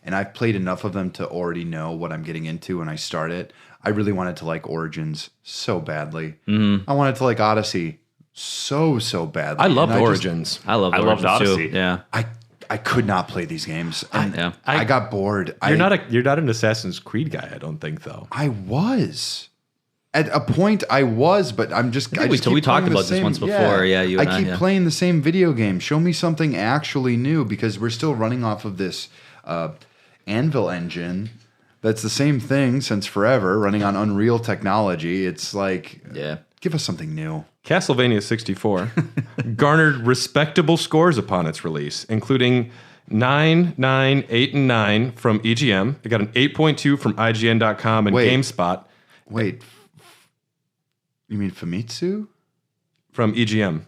And I've played enough of them to already know what I'm getting into when I start it. I really wanted to like Origins so badly. I wanted to like Odyssey so badly. I loved And Origins. I loved loved Origins Odyssey. too. Yeah. I could not play these games. And Yeah. I got bored. You're not an Assassin's Creed guy, I don't think, though. I was. At a point, I was, but I'm just. I just we keep talked playing the about this same- once before. Yeah, you and I keep yeah. playing the same video game. Show me something actually new because we're still running off of this Anvil engine. That's the same thing since forever, running on Unreal technology. It's like, give us something new. Castlevania 64 garnered respectable scores upon its release, including 9, 9, 8, and 9 from EGM. It got an 8.2 from IGN.com and GameSpot. Wait, you mean Famitsu? From EGM.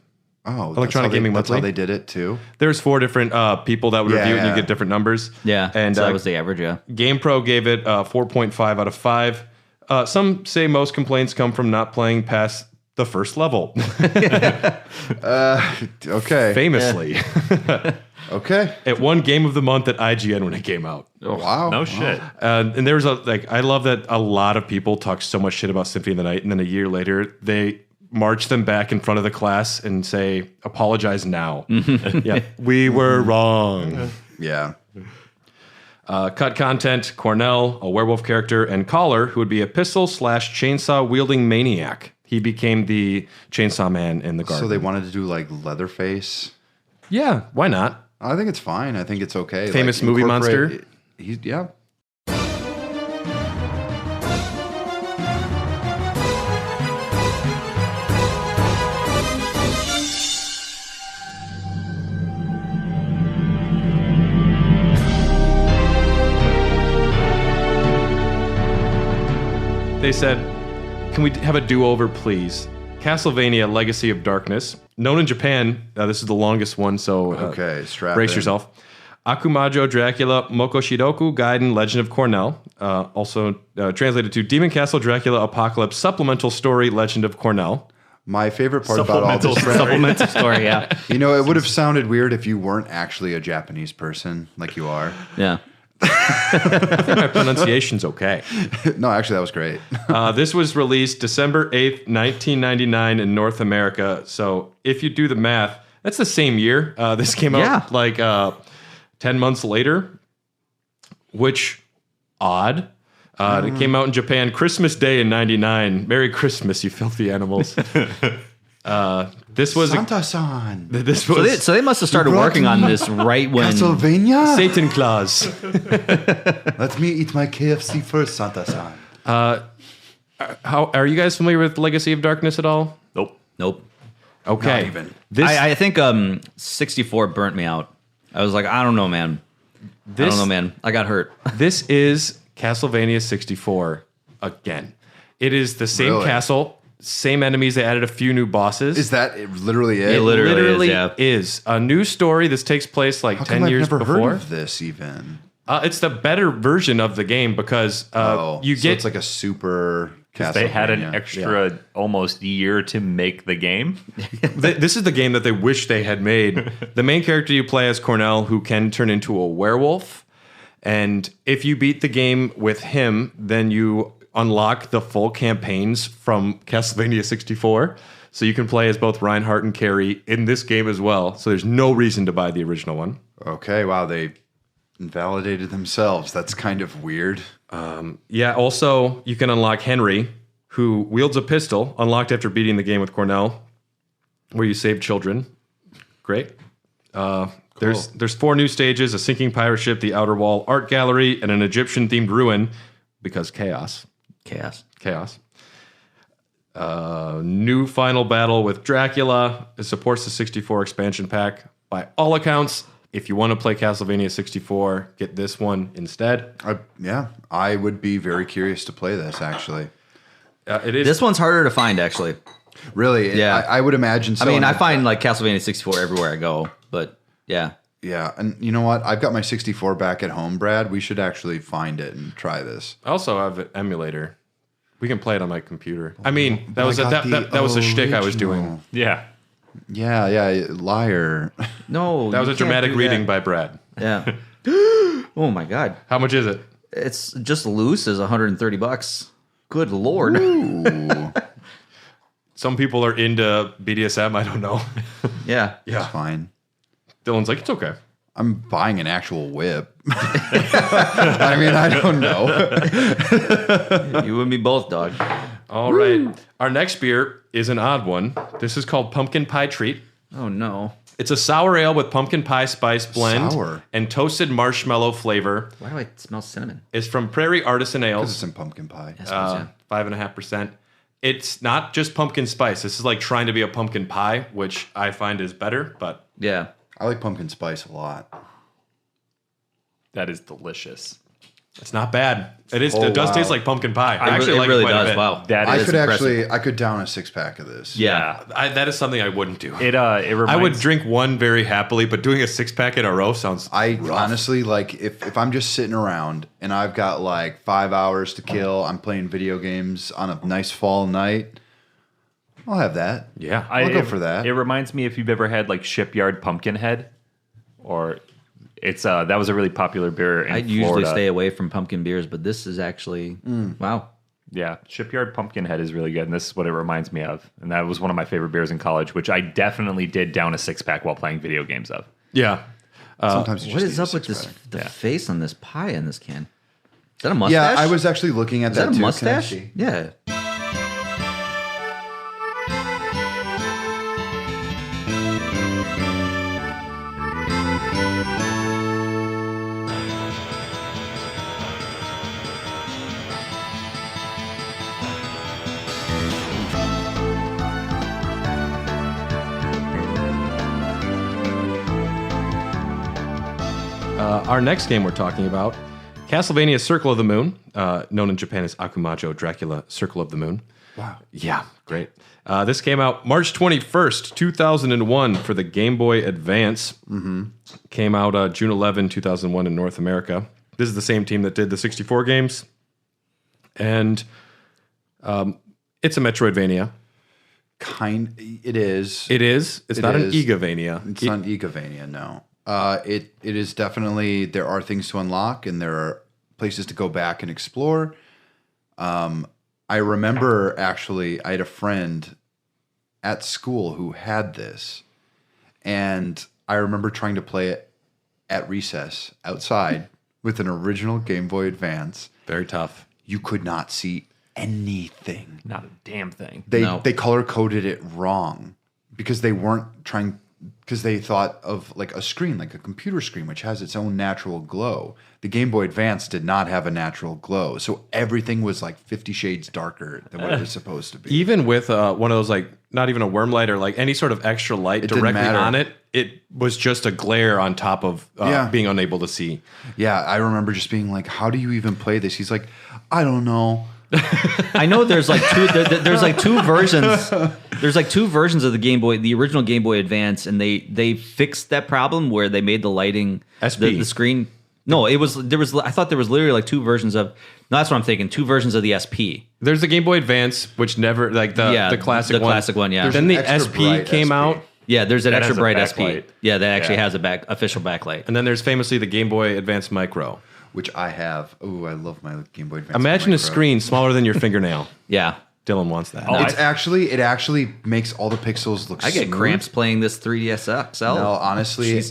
Oh, Electronic Gaming That's Monthly. how they did it too. There's 4 different people that would review it, and you get different numbers. Yeah, and so that was the average. Yeah, GamePro gave it 4.5 out of 5. Some say most complaints come from not playing past the first level. Okay. Famously. Okay. It won Game of the Month at IGN when it came out. Wow. No shit. And there's I love that a lot of people talk so much shit about Symphony of the Night, and then a year later they march them back in front of the class and say, apologize now. Yeah, we were wrong. Yeah. Cut content, Cornell, a werewolf character, and Collar, who would be a pistol/chainsaw-wielding maniac. He became the chainsaw man in the garden. So they wanted to do like Leatherface. Yeah, why not? I think it's fine. I think it's okay. Famous movie monster. Yeah. They said, can we have a do-over, please? Castlevania Legacy of Darkness. Known in Japan, this is the longest one, so Okay, strap brace in. yourself. Akumajo Dracula Mokoshidoku Gaiden Legend of Cornell. Also translated to Demon Castle Dracula Apocalypse Supplemental Story Legend of Cornell. My favorite part about all this, supplemental story. Yeah, you know, it would have sounded weird if you weren't actually a Japanese person like you are. yeah. I think my pronunciation's okay. No, actually, that was great. This was released December 8th, 1999 in North America. So if you do the math, that's the same year. This came out like 10 months later, which odd. It came out in Japan Christmas Day in 99. Merry Christmas, you filthy animals. This was Santa-san. This was So they must have started brought working me on this right when Castlevania? Satan Claus. Let me eat my KFC first, Santa-san. How are you guys familiar with Legacy of Darkness at all? Nope. Okay. Not even. This I think 64 burnt me out. I was like, I don't know, man. I got hurt. This is Castlevania 64 again. It is the same Really? castle, same enemies. They added a few new bosses. Is that literally it? It literally is a new story. This takes place like How 10 come I've years never before. heard of this even? It's the better version of the game because you so get it's like a super Castlevania. They had an extra almost year to make the game. this is the game that they wish they had made. The main character you play as Cornell, who can turn into a werewolf. And if you beat the game with him, then you unlock the full campaigns from Castlevania 64. So you can play as both Reinhardt and Carrie in this game as well. So there's no reason to buy the original one. Okay, wow, they invalidated themselves. That's kind of weird. Yeah, also, you can unlock Henry, who wields a pistol, unlocked after beating the game with Cornell, where you save children. Great. There's 4 new stages, a sinking pirate ship, the Outer Wall art gallery, and an Egyptian-themed ruin, because chaos. New final battle with Dracula. It supports the 64 expansion pack. By all accounts, if you want to play Castlevania 64, get this one instead. I would be very curious to play this, actually. It is. This one's harder to find, actually. Really? Yeah. I would imagine so. I mean, and I find like Castlevania 64 everywhere I go, but yeah. Yeah, and you know what? I've got my 64 back at home, Brad. We should actually find it and try this. I also have an emulator. We can play it on my computer. I mean, that was got that was a shtick I was original. doing. Yeah. Yeah, liar. No, That was you a can't dramatic do reading that. by Brad. Yeah. Oh my god. How much is it? It's just loose as $130. Good lord. Ooh, Some people are into BDSM. I don't know. Yeah. it's fine. Dylan's like, it's okay. I'm buying an actual whip. I mean, I don't know. You and me both, dog. All right. Our next beer is an odd one. This is called Pumpkin Pie Treat. Oh, no. It's a sour ale with pumpkin pie spice blend Sour? and toasted marshmallow flavor. Why do I smell cinnamon? It's from Prairie Artisan Because Ales. it's in pumpkin pie. 5.5%. It's not just pumpkin spice. This is like trying to be a pumpkin pie, which I find is better, but Yeah. I like pumpkin spice a lot. That is delicious. it's not bad. It is. Oh, It does wow. taste like pumpkin pie. I It actually like really it quite a does. bit. Wow. That I is could impressive. I could down a 6-pack of this. Yeah. That is something I wouldn't do. It reminds I would drink one very happily, but doing a 6-pack in a row sounds Honestly, like if I'm just sitting around and I've got like 5 hours to kill, I'm playing video games on a nice fall night, I'll have that. Yeah. I'll go for that. It reminds me if you've ever had like Shipyard Pumpkinhead, or it's that was a really popular beer in I Florida. usually stay away from pumpkin beers, but this is actually, wow. Yeah, Shipyard Pumpkinhead is really good, and this is what it reminds me of. And that was one of my favorite beers in college, which I definitely did down a 6-pack while playing video games of. Yeah. Sometimes you What just is need up a with this? 6-pack. The face on this pie in this can. Is that a mustache? Yeah, I was actually looking at Is that a too. Can I mustache? see? Yeah. Our next game we're talking about, Castlevania Circle of the Moon, known in Japan as Akumajo Dracula Circle of the Moon. Wow. Yeah, great. This came out March 21st, 2001 for the Game Boy Advance. Came out June 11, 2001 in North America. This is the same team that did the 64 games. And it's a Metroidvania. It is. It is. It's It not is. an Igavania. It's not Igavania, no. It is definitely, there are things to unlock and there are places to go back and explore. I remember actually, I had a friend at school who had this, and I remember trying to play it at recess outside with an original Game Boy Advance. Very tough. You could not see anything. Not a damn thing. They color coded it wrong because they weren't trying, because they thought of like a screen, like a computer screen, which has its own natural glow. The Game Boy Advance did not have a natural glow, so everything was like 50 shades darker than what it was supposed to be. Even with one of those, like, not even a worm light or like any sort of extra light didn't directly matter. on it, it was just a glare on top of being unable to see. Yeah, I remember just being like, "How do you even play this?" He's like, "I don't know." I know there's like two. There's like two versions. There's like two versions of the Game Boy, the original Game Boy Advance, and they fixed that problem where they made the lighting SP. the screen. No, there was. I thought there was literally like two versions of. No, that's what I'm thinking. Two versions of the SP. There's the Game Boy Advance, which never, like the classic one. The classic one, yeah. Then the Extra SP bright came SP. out, Yeah, there's an That extra has a bright SP. backlight. Yeah, that actually Yeah. has a official backlight. and then there's famously the Game Boy Advance Micro. Which I have. Oh, I love my Game Boy Advance. Imagine a Micro. screen smaller than your fingernail. Yeah, Dylan wants that. Oh, It actually makes all the pixels look. I get smooth. cramps playing this 3DS XL. No, honestly,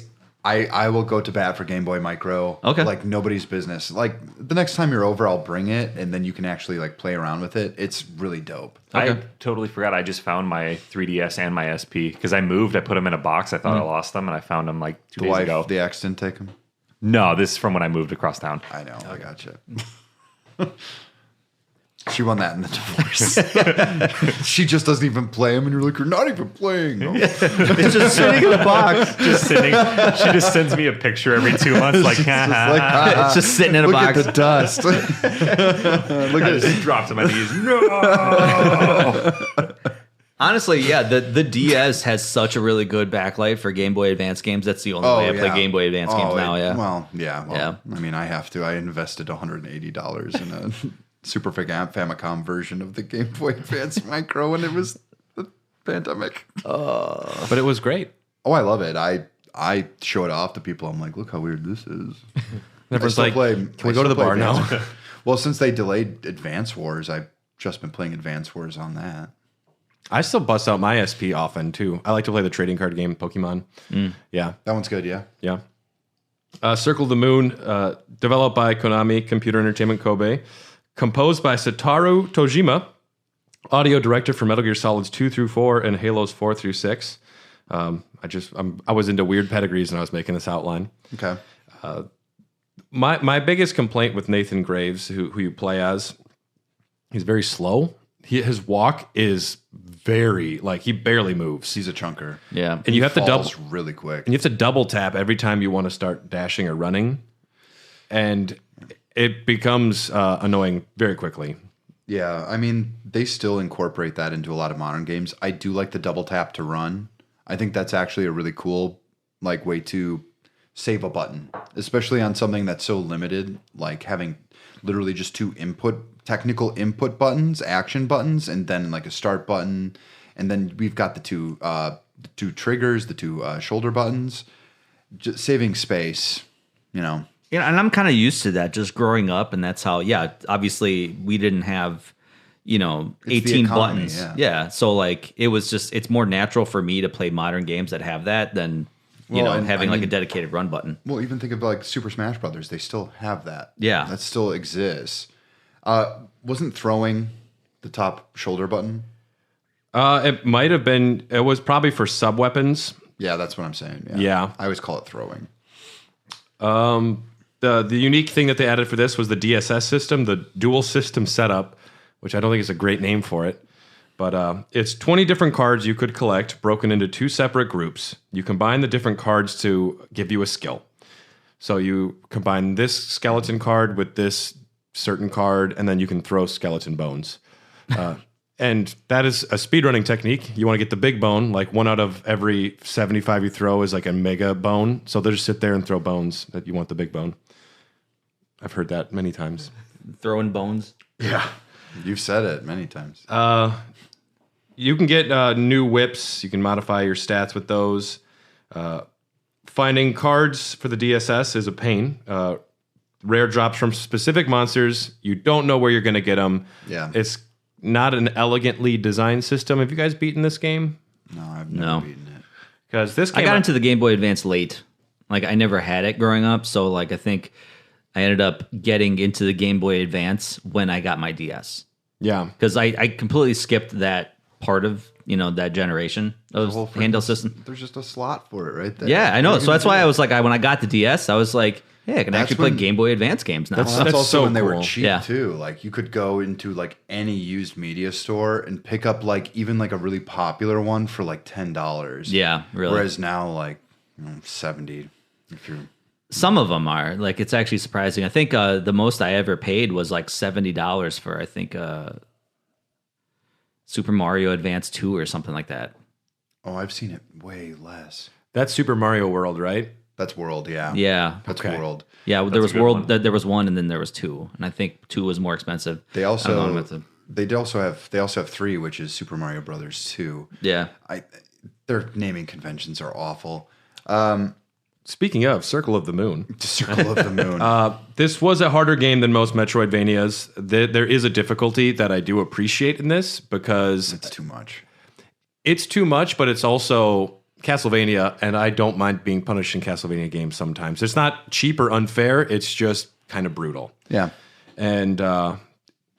I will go to bat for Game Boy Micro. Okay. Like nobody's business. Like the next time you're over, I'll bring it, and then you can actually like play around with it. It's really dope. I Okay. totally forgot. I just found my 3DS and my SP because I moved. I put them in a box. I thought I lost them, and I found them like 2 days ago. The ex didn't take them. No, this is from when I moved across town. I know. I gotcha. She won that in the divorce. She just doesn't even play them, and you're like, you're not even playing. No. It's just sitting in a box. Just sitting. She just sends me a picture every 2 months, like, It's just sitting in a Look box. at the dust. Look I at just dropped to my knees. No. Honestly, yeah, the DS has such a really good backlight for Game Boy Advance games. That's the only way I play Game Boy Advance games now. Yeah. Well, yeah. Well, Yeah. I mean, I have to. I invested $180 in a Super Famicom version of the Game Boy Advance Micro when it was the pandemic. But it was great. Oh, I love it. I show it off to people. I'm like, look how weird this is. Everyone's still like, play- can I we go to still the play bar now? Advance. Well, since they delayed Advance Wars, I've just been playing Advance Wars on that. I still bust out my SP often, too. I like to play the trading card game, Pokemon. Yeah. That one's good, yeah. Yeah. Circle of the Moon, developed by Konami Computer Entertainment Kobe, composed by Satoru Tojima, audio director for Metal Gear Solids 2 through 4 and Halos 4 through 6. I was into weird pedigrees when I was making this outline. Okay. My biggest complaint with Nathan Graves, who you play as, he's very slow. His walk is very, like, he barely moves. He's a chunker. Yeah. And you have to double really quick. And you have to double tap every time you want to start dashing or running. And it becomes annoying very quickly. Yeah, I mean, they still incorporate that into a lot of modern games. I do like the double tap to run. I think that's actually a really cool way to save a button, especially on something that's so limited, like having literally just two technical input buttons, action buttons, and then like a start button, and then we've got the two triggers, the two shoulder buttons, just saving space, Yeah, and I'm kind of used to that just growing up, and that's how. Yeah, obviously we didn't have, 18 buttons. Yeah, so like it's more natural for me to play modern games that have that than having a dedicated run button. Well, even think of like Super Smash Brothers; they still have that. Yeah, that still exists. Wasn't throwing the top shoulder button? It might have been. It was probably for sub weapons. Yeah, that's what I'm saying. Yeah. I always call it throwing. The unique thing that they added for this was the DSS system, the dual system setup, which I don't think is a great name for it. But it's 20 different cards you could collect, broken into two separate groups. You combine the different cards to give you a skill. So you combine this skeleton card with this certain card, and then you can throw skeleton bones. And that is a speedrunning technique. You want to get the big bone, like 1 out of every 75 you throw is like a mega bone. So they'll just sit there and throw bones that you want the big bone. I've heard that many times. Throwing bones? Yeah. You've said it many times. You can get new whips. You can modify your stats with those. Finding cards for the DSS is a pain. Rare drops from specific monsters. You don't know where you're going to get them. Yeah. It's not an elegantly designed system. Have you guys beaten this game? No, I've never beaten it. Because this game I got into the Game Boy Advance late. Like, I never had it growing up, so like I think I ended up getting into the Game Boy Advance when I got my DS. Yeah. Because I completely skipped that part of, that generation of handheld system. There's just a slot for it right there. Yeah, I know. So that's why I was like, when I got the DS, I was like, hey, I can actually play Game Boy Advance games now. That's also so when they were cool. cheap too. Like you could go into like any used media store and pick up like even like a really popular one for like $10. Yeah, really. Whereas now like $70 if you're. Some of them are like, it's actually surprising. I think the most I ever paid was like $70 for, I think, Super Mario Advance 2 or something like that. Oh, I've seen it way less. That's Super Mario World, right? That's World, yeah. Yeah. That's World. Yeah, there was World. There was 1, and then there was 2, and I think 2 was more expensive. They also have 3, which is Super Mario Brothers 2. Yeah, their naming conventions are awful. Speaking of Circle of the Moon. Circle of the Moon. This was a harder game than most Metroidvanias. There is a difficulty that I do appreciate in this because it's too much. It's too much, but it's also Castlevania, and I don't mind being punished in Castlevania games sometimes. It's not cheap or unfair. It's just kind of brutal. Yeah. And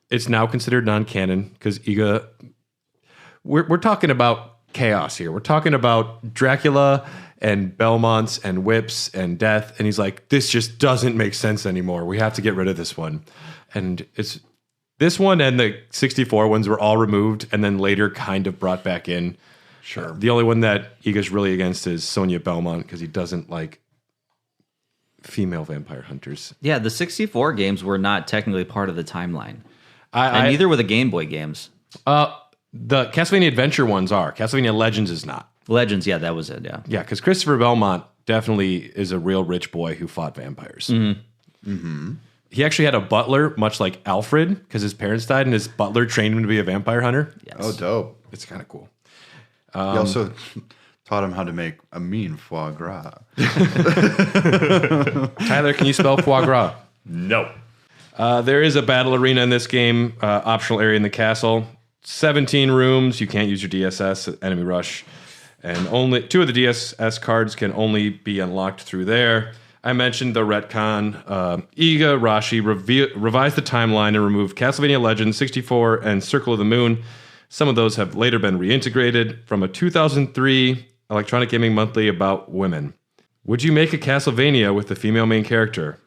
it's now considered non-canon because Iga... We're talking about chaos here. We're talking about Dracula and Belmonts and whips and death, and he's like, this just doesn't make sense anymore. We have to get rid of this one. And it's... This one and the 64 ones were all removed and then later kind of brought back in. Sure. The only one that Iga's really against is Sonia Belmont because he doesn't like female vampire hunters. Yeah, the 64 games were not technically part of the timeline. And neither were the Game Boy games. The Castlevania Adventure ones are. Castlevania Legends is not. Legends, yeah, that was it, yeah. Yeah, because Christopher Belmont definitely is a real rich boy who fought vampires. Mm-hmm. Mm-hmm. He actually had a butler, much like Alfred, because his parents died, and his butler trained him to be a vampire hunter. Yes. Oh, dope. It's kind of cool. He also taught him how to make a mean foie gras. Tyler, can you spell foie gras? No. There is a battle arena in this game, optional area in the castle. 17 rooms. You can't use your DSS, enemy rush. And only 2 of the DSS cards can only be unlocked through there. I mentioned the retcon. Igarashi revised the timeline and removed Castlevania Legends 64 and Circle of the Moon. Some of those have later been reintegrated from a 2003 Electronic Gaming Monthly about women. Would you make a Castlevania with the female main character?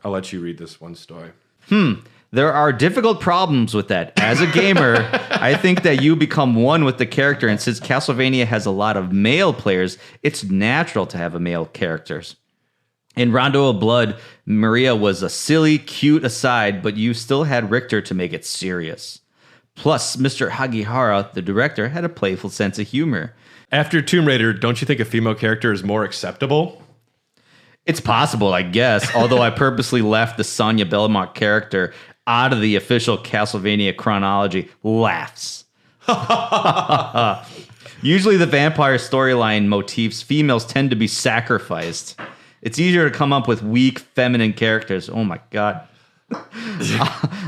I'll let you read this one story. There are difficult problems with that. As a gamer, I think that you become one with the character, and since Castlevania has a lot of male players, it's natural to have a male characters. In Rondo of Blood, Maria was a silly, cute aside, but you still had Richter to make it serious. Plus, Mr. Hagihara, the director, had a playful sense of humor. After Tomb Raider, don't you think a female character is more acceptable? It's possible, I guess, although I purposely left the Sonya Belmont character out of the official Castlevania chronology. Laughs. Usually the vampire storyline motifs, females tend to be sacrificed. It's easier to come up with weak feminine characters. Oh my God.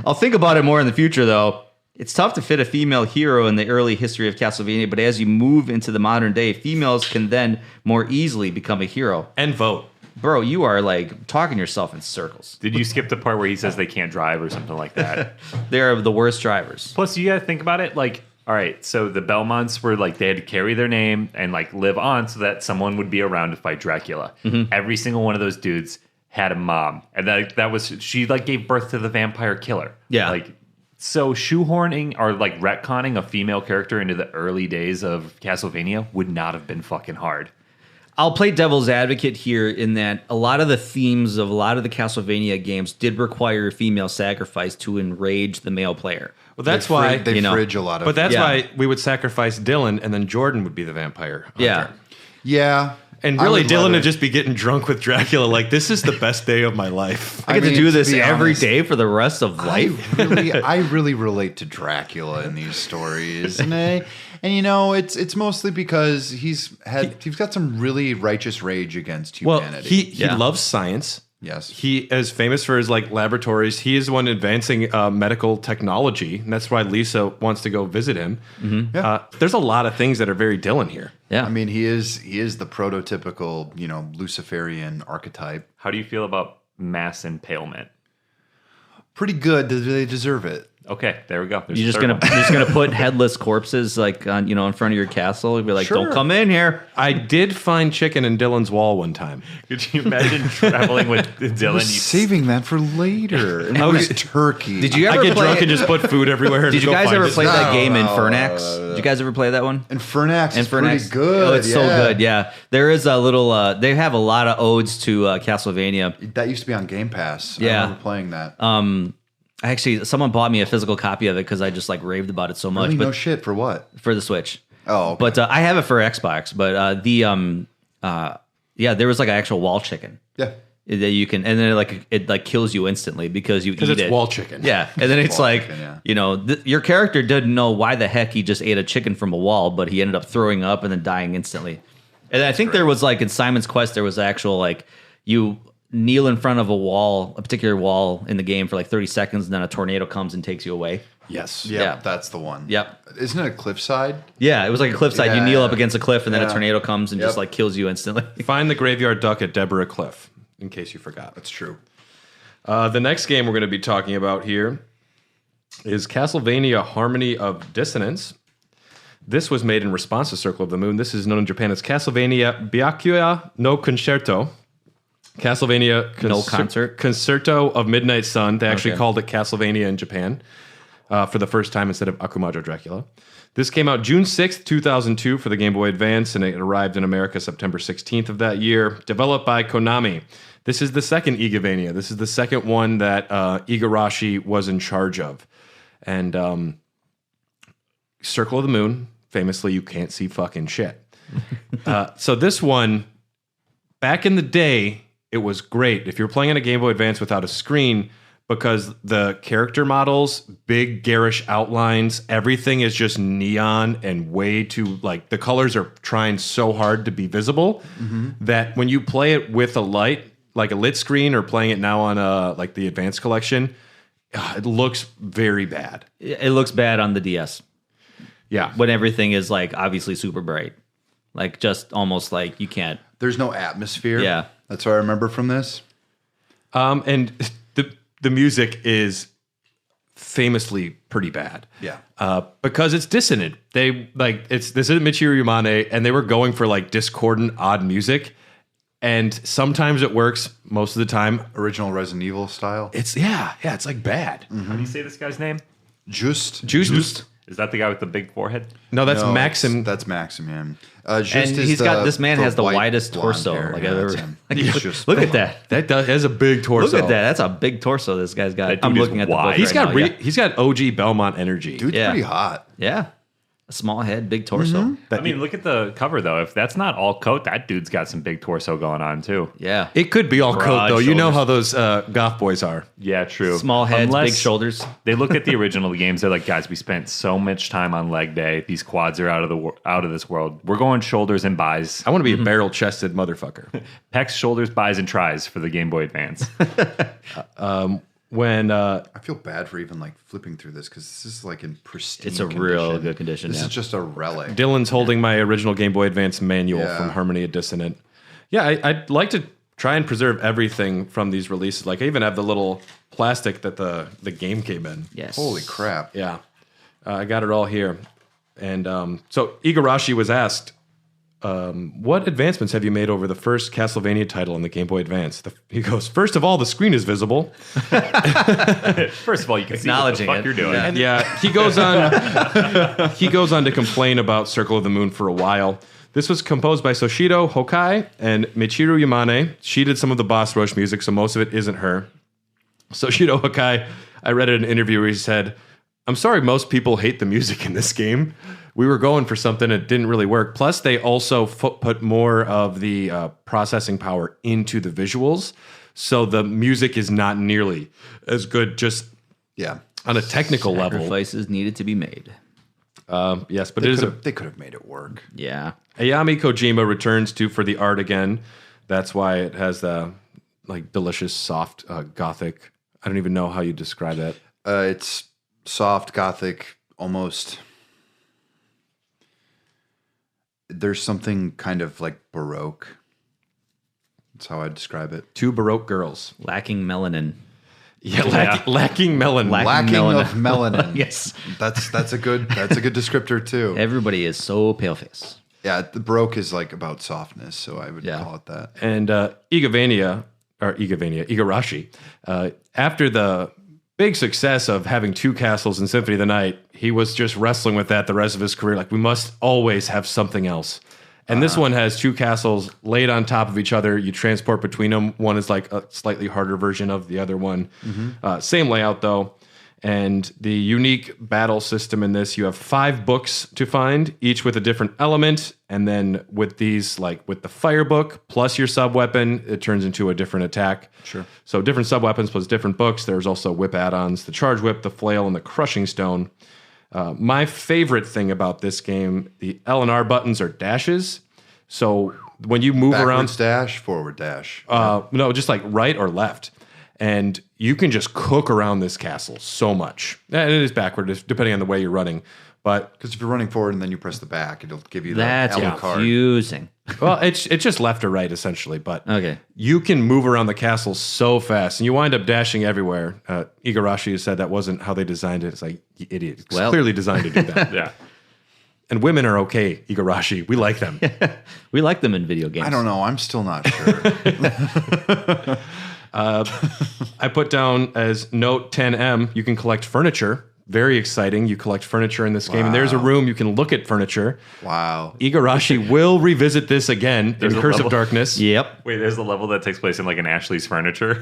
I'll think about it more in the future, though. It's tough to fit a female hero in the early history of Castlevania, but as you move into the modern day, females can then more easily become a hero. And vote. Bro, you are like talking yourself in circles. Did you skip the part where he says they can't drive or something like that? They're the worst drivers. Plus, you got to think about it. Like, all right, so the Belmonts were like, they had to carry their name and like live on so that someone would be around to fight Dracula. Mm-hmm. Every single one of those dudes had a mom. And that was, she like gave birth to the vampire killer. Yeah. Like, so shoehorning or like retconning a female character into the early days of Castlevania would not have been fucking hard. I'll play devil's advocate here in that a lot of the themes of a lot of the Castlevania games did require female sacrifice to enrage the male player. Well, that's why they fridge a lot of. But that's why we would sacrifice Dylan, and then Jordan would be the vampire hunter. Yeah. Yeah. And really, Dylan would just be getting drunk with Dracula. Like, this is the best day of my life. I get to do this every day for the rest of life. I really relate to Dracula in these stories, and you know, it's mostly because he's got some really righteous rage against humanity. He loves science. Yes. He is famous for his like laboratories. He is the one advancing medical technology, and that's why Lisa wants to go visit him. Mm-hmm. Yeah. There's a lot of things that are very Dylan here. Yeah. I mean, he is the prototypical, Luciferian archetype. How do you feel about mass impalement? Pretty good. Do they deserve it? Okay, there we go. There's You're just gonna put headless corpses like on, in front of your castle. You'd be like, Sure. Don't come in here. I did find chicken in Dylan's wall one time. Could you imagine traveling with Dylan? I was saving that for later. And it was turkey. Did you I ever get play drunk and just put food everywhere. Did you guys ever play that game No. Infernax? Did you guys ever play that one? Infernax is pretty good. Oh, it's so good. Yeah, there is a little. They have a lot of odes to Castlevania. That used to be on Game Pass. Yeah. I remember playing that. Actually, someone bought me a physical copy of it because I just like raved about it so much. Really? But No shit, for what? for the Switch. Oh, okay. But I have it for Xbox. But there was like an actual wall chicken Yeah. that you can, and then it kills you instantly because you eat it's it. wall chicken. Yeah, and then it's wall like chicken, yeah. your character didn't know why the heck he just ate a chicken from a wall, but he ended up throwing up and then dying instantly. And I think there was like in Simon's Quest there was actual like you kneel in front of a particular wall in the game for like 30 seconds, and then a tornado comes and takes you away. Yes. Yep, Yeah. that's the one. Yep. Isn't it a cliffside? Yeah, it was like a cliffside. You kneel up against a cliff, and then a Yeah. tornado comes and Yep. just like kills you instantly. Find the graveyard duck at Deborah Cliff, in case you forgot. That's true. The next game we're going to be talking about here is Castlevania Harmony of Dissonance. This was made in response to Circle of the Moon. This is known in Japan as Castlevania Byakuya no Concerto. Castlevania No concert? Concerto of Midnight Sun. They actually Okay. called it Castlevania in Japan for the first time instead of Akumajo Dracula. This came out June 6th, 2002 for the Game Boy Advance, and it arrived in America September 16th of that year. Developed by Konami. This is the second Igavania. This is the second one that Igarashi was in charge of. And Circle of the Moon, famously, you can't see fucking shit. So this one, back in the day, it was great. If you're playing on a Game Boy Advance without a screen, because the character models, big garish outlines, everything is just neon and way too, like, the colors are trying so hard to be visible that when you play it with a light, like a lit screen, or playing it now on like the Advanced Collection, it looks very bad. It looks bad on the DS Yeah. when everything is like obviously super bright, like just almost like you can't. There's no atmosphere. Yeah. That's what I remember from this. And the music is famously pretty bad. Yeah. Because it's dissonant. This isn't Michiru Yamane, and they were going for like discordant, odd music. And sometimes it works. Most of the time, Original Resident Evil style. it's like bad. How do you say this guy's name? Just. Is that the guy with the big forehead? No, that's No, Maxim. That's Maxim. And this man has the widest torso. Like I've ever. Look at that. That has a big torso. Look at that. That's a big torso this guy's got. That dude I'm is looking at the book wide. He's right got now, yeah. he's got OG Belmont energy. Dude's Yeah. pretty hot. Yeah. A small head, big torso. Mm-hmm. I mean, look at the cover, though. If that's not all coat, that dude's got some big torso going on, too. Yeah. It could be all Broad coat though. You know shoulders. how those goth boys are. Yeah, true. Small heads, Unless big shoulders. They look at the original games. They're like, guys, we spent so much time on leg day. These quads are out of this world. We're going shoulders and buys. I want to be a barrel chested motherfucker. Pecs, shoulders, buys, and tries for the Game Boy Advance. When I feel bad for even like flipping through this because this is like in pristine. It's a condition. real good condition. This Yeah. is just a relic. Dylan's holding my original Game Boy Advance manual Yeah. from Harmony of Dissonant. Yeah, I'd like to try and preserve everything from these releases. Like I even have the little plastic that the game came in. Yes. Holy crap! Yeah, I got it all here. And so Igarashi was asked, what advancements have you made over the first Castlevania title on the Game Boy Advance? He goes, first of all, the screen is visible. First of all, you can see what the Acknowledging fuck it. you're doing. Yeah. And yeah, he goes on. He goes on to complain about Circle of the Moon for a while. This was composed by Soshido Hokai and Michiru Yamane. She did some of the Boss Rush music, so most of it isn't her. Soshido Hokai, I read in an interview where he said, "I'm sorry, most people hate the music in this game. We were going for something that didn't really work. Plus, they also put more of the processing power into the visuals, so the music is not nearly as good. Just Yeah, on a technical level, Sacrifices needed to be made. yes, but it is they could have made it work. Yeah. Ayami Kojima returns for the art again. That's why it has the like delicious, soft, gothic. I don't even know how you describe that. It's soft, gothic, almost. There's something kind of like Baroque. That's how I describe it. Two Baroque girls. Lacking melanin. Yeah, lacking melon. Lacking melanin. of melanin. Yes. That's a good descriptor too. Everybody is so pale face. Yeah, the Baroque is like about softness, so I would call it that. And Igarashi, after the big success of having two castles in Symphony of the Night, he was just wrestling with that the rest of his career. Like, we must always have something else. And this one has two castles laid on top of each other. You transport between them. One is like a slightly harder version of the other one. Same layout, though. And the unique battle system in this, you have 5 books to find, each with a different element. And then with these, like with the fire book plus your sub-weapon, it turns into a different attack. Sure. So different sub-weapons plus different books. There's also whip add-ons, the charge whip, the flail, and the crushing stone. My favorite thing about this game, the L and R buttons are dashes. So when you move Backwards around, dash, forward dash. no, just like right or left. And you can just cook around this castle so much. And it is backward, depending on the way you're running. But Because if you're running forward and then you press the back, it'll give you the That's L card. confusing. well, it's just left or right essentially. But Okay. you can move around the castle so fast, and you wind up dashing everywhere. Igarashi has said that wasn't how they designed it. It's like, you idiot! It's Well- clearly designed to do that. Yeah. And women are okay, Igarashi. We like them. We like them in video games. I don't know. I'm still not sure. I put down as note 10M, you can collect furniture. Very exciting. You collect furniture in this game, and there's a room you can look at furniture. Wow. Igarashi will revisit this again in a Curse of level- Darkness. Yep. Wait, there's a level that takes place in like an Ashley's Furniture.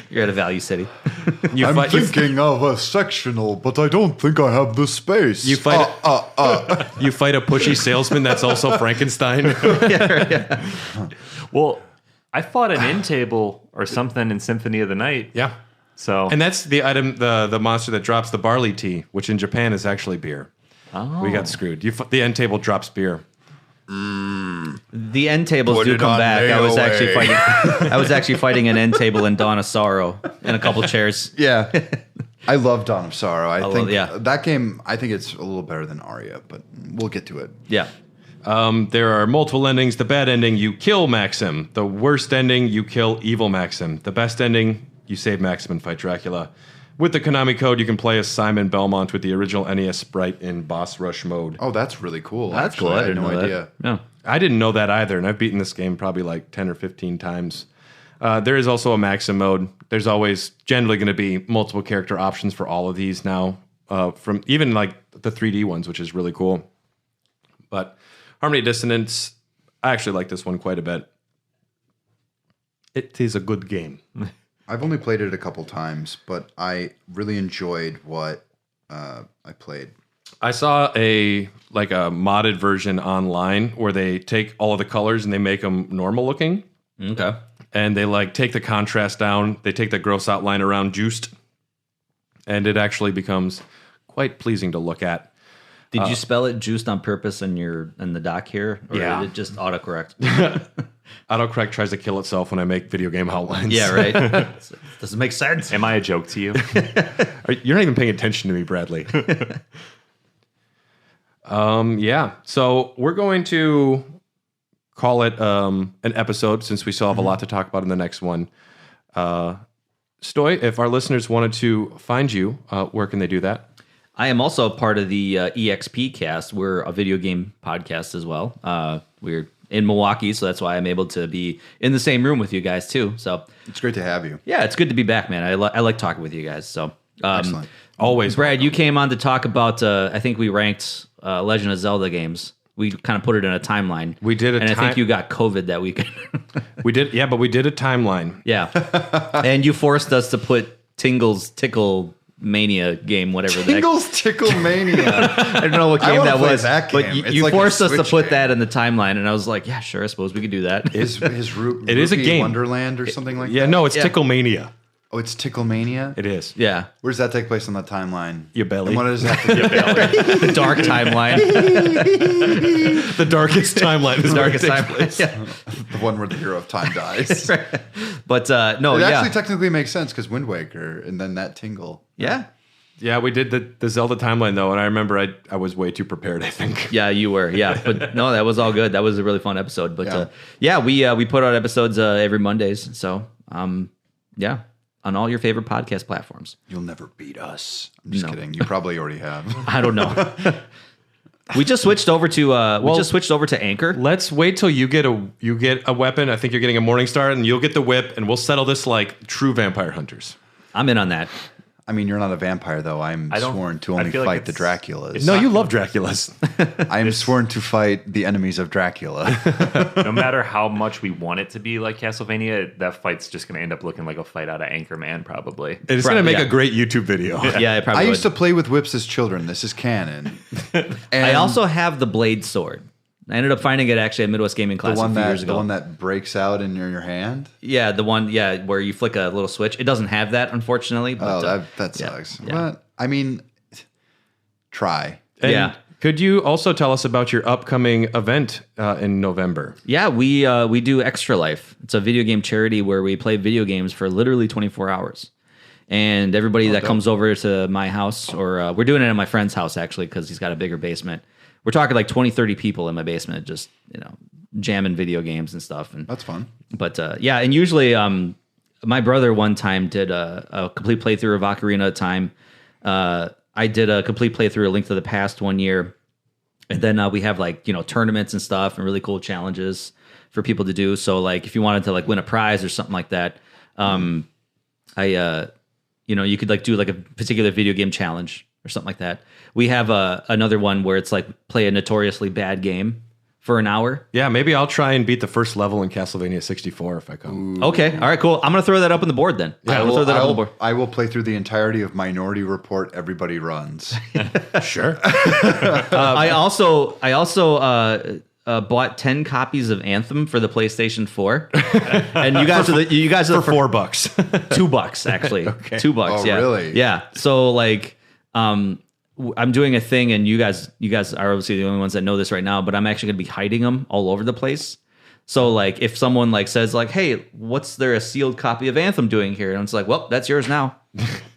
You're at a value city. You I'm fight, you, thinking of a sectional, but I don't think I have the space. you fight you fight a pushy salesman that's also Frankenstein. Well, I fought an end table or something in Symphony of the Night. Yeah. So And that's the item, the monster that drops the barley tea, which in Japan is actually beer. Oh. We got screwed. The end table drops beer. The end tables Put do it come on back. I was actually layaway. fighting. I was actually fighting an end table in Dawn of Sorrow and a couple chairs. Yeah. I love Dawn of Sorrow. I think love- that game, I think it's a little better than Aria, but we'll get to it. Yeah. There are multiple endings. The bad ending, you kill Maxim. The worst ending, you kill evil Maxim. The best ending, you save Maxim and fight Dracula. with the Konami code, you can play as Simon Belmont with the original NES sprite in boss rush mode. Oh, that's really cool. That's actually. cool. I had no idea. No. I didn't know that either, and I've beaten this game probably like 10 or 15 times. There is also a Maxim mode. There's always generally going to be multiple character options for all of these now, from even like the 3D ones, which is really cool. But Harmony Dissonance, I actually like this one quite a bit. It is a good game. I've only played it a couple times, but I really enjoyed what I played. I saw a modded version online where they take all of the colors and they make them normal looking. Okay. And they like take the contrast down. They take the gross outline around juiced, and it actually becomes quite pleasing to look at. Did you spell it juiced on purpose in the doc here? Or Yeah. did it just autocorrect? Autocorrect tries to kill itself when I make video game outlines. Yeah, right. Does it make sense? Am I a joke to you? You're not even paying attention to me, Bradley. Yeah. So we're going to call it an episode since we still have a lot to talk about in the next one. Stoy, if our listeners wanted to find you, where can they do that? I am also a part of the EXP cast. We're a video game podcast as well. We're in Milwaukee, so that's why I'm able to be in the same room with you guys too. So It's great to have you. yeah, it's good to be back, man. I like talking with you guys. So Excellent. Always. Brad, you came on to talk about. I think we ranked Legend of Zelda games. We kind of put it in a timeline. We did and I think you got COVID that weekend. We did, yeah, but we did a timeline. Yeah, and you forced us to put Tingle's Tickle Mania game, whatever. Tingle's Tickle Mania. I don't know what I game wanna that play was, that but game. It's you like a forced us to Switch put game. that in the timeline, and I was like, yeah, sure, I suppose we could do that. Is It is a Rupee game. Wonderland or something like Yeah, that? no, it's Yeah. Tickle Mania. Oh, it's Tickle Mania? It is. Yeah, Where does that take place on the timeline? Your belly. And what does that have to do? the dark timeline, The darkest timeline is darkest where it takes timeline. place. Yeah. The one where the hero of time dies. But no, It yeah, actually technically makes sense because Wind Waker and then that Tingle. yeah, Yeah, we did the Zelda timeline though, and I remember I was way too prepared, I think. yeah, you were, yeah. But no, that was all good. That was a really fun episode. But Yeah. we put out episodes every Mondays. So yeah, on all your favorite podcast platforms. You'll never beat us. I'm just No. kidding. You probably already have. I don't know. We just switched over to Anchor. Let's wait till you get a weapon. I think you're getting a Morning Star, and you'll get the whip, and we'll settle this like true vampire hunters. I'm in on that. I mean, you're not a vampire, though. I'm don't- sworn to I only feel like fight the it's- Draculas. No, you love Draculas. I am sworn to fight the enemies of Dracula. No matter how much we want it to be like Castlevania, that fight's just going to end up looking like a fight out of Anchorman, probably. It's going to make yeah. a great YouTube video. Yeah, it probably I used would. to play with whips as children. This is canon. And I also have the blade sword. I ended up finding it actually at Midwest Gaming the Classic one a few that years ago. the one that breaks out in your hand. Yeah, the one, where you flick a little switch. It doesn't have that, unfortunately. But, Oh, that yeah, sucks. yeah. But I mean, try. And Yeah. could you also tell us about your upcoming event in November? Yeah, we do Extra Life. It's a video game charity where we play video games for literally 24 hours. And everybody that comes over to my house, or we're doing it at my friend's house, actually, because he's got a bigger basement. We're talking like 20, 30 people in my basement, just, jamming video games and stuff. And That's fun. But yeah, and usually my brother one time did a complete playthrough of Ocarina of Time. I did a complete playthrough of Link to the Past one year. And then we have tournaments and stuff and really cool challenges for people to do. So like if you wanted to like win a prize or something like that, you could like do like a particular video game challenge or something like that. We have another one where it's like play a notoriously bad game for an hour. Yeah, maybe I'll try and beat the first level in Castlevania 64 if I come. Okay. All right, cool. I'm going to throw that up on the board then. I'm gonna throw that up on the board. I will play through the entirety of Minority Report. Everybody runs. Sure. I also bought 10 copies of Anthem for the PlayStation 4. And you guys are the For $4. $2 actually. Okay. $2. Oh, Yeah. really? Yeah. So like, I'm doing a thing, and you guys are obviously the only ones that know this right now, but I'm actually going to be hiding them all over the place. So like, if someone like says like, "Hey, what's there a sealed copy of Anthem doing here?" and it's like, "Well, that's yours now."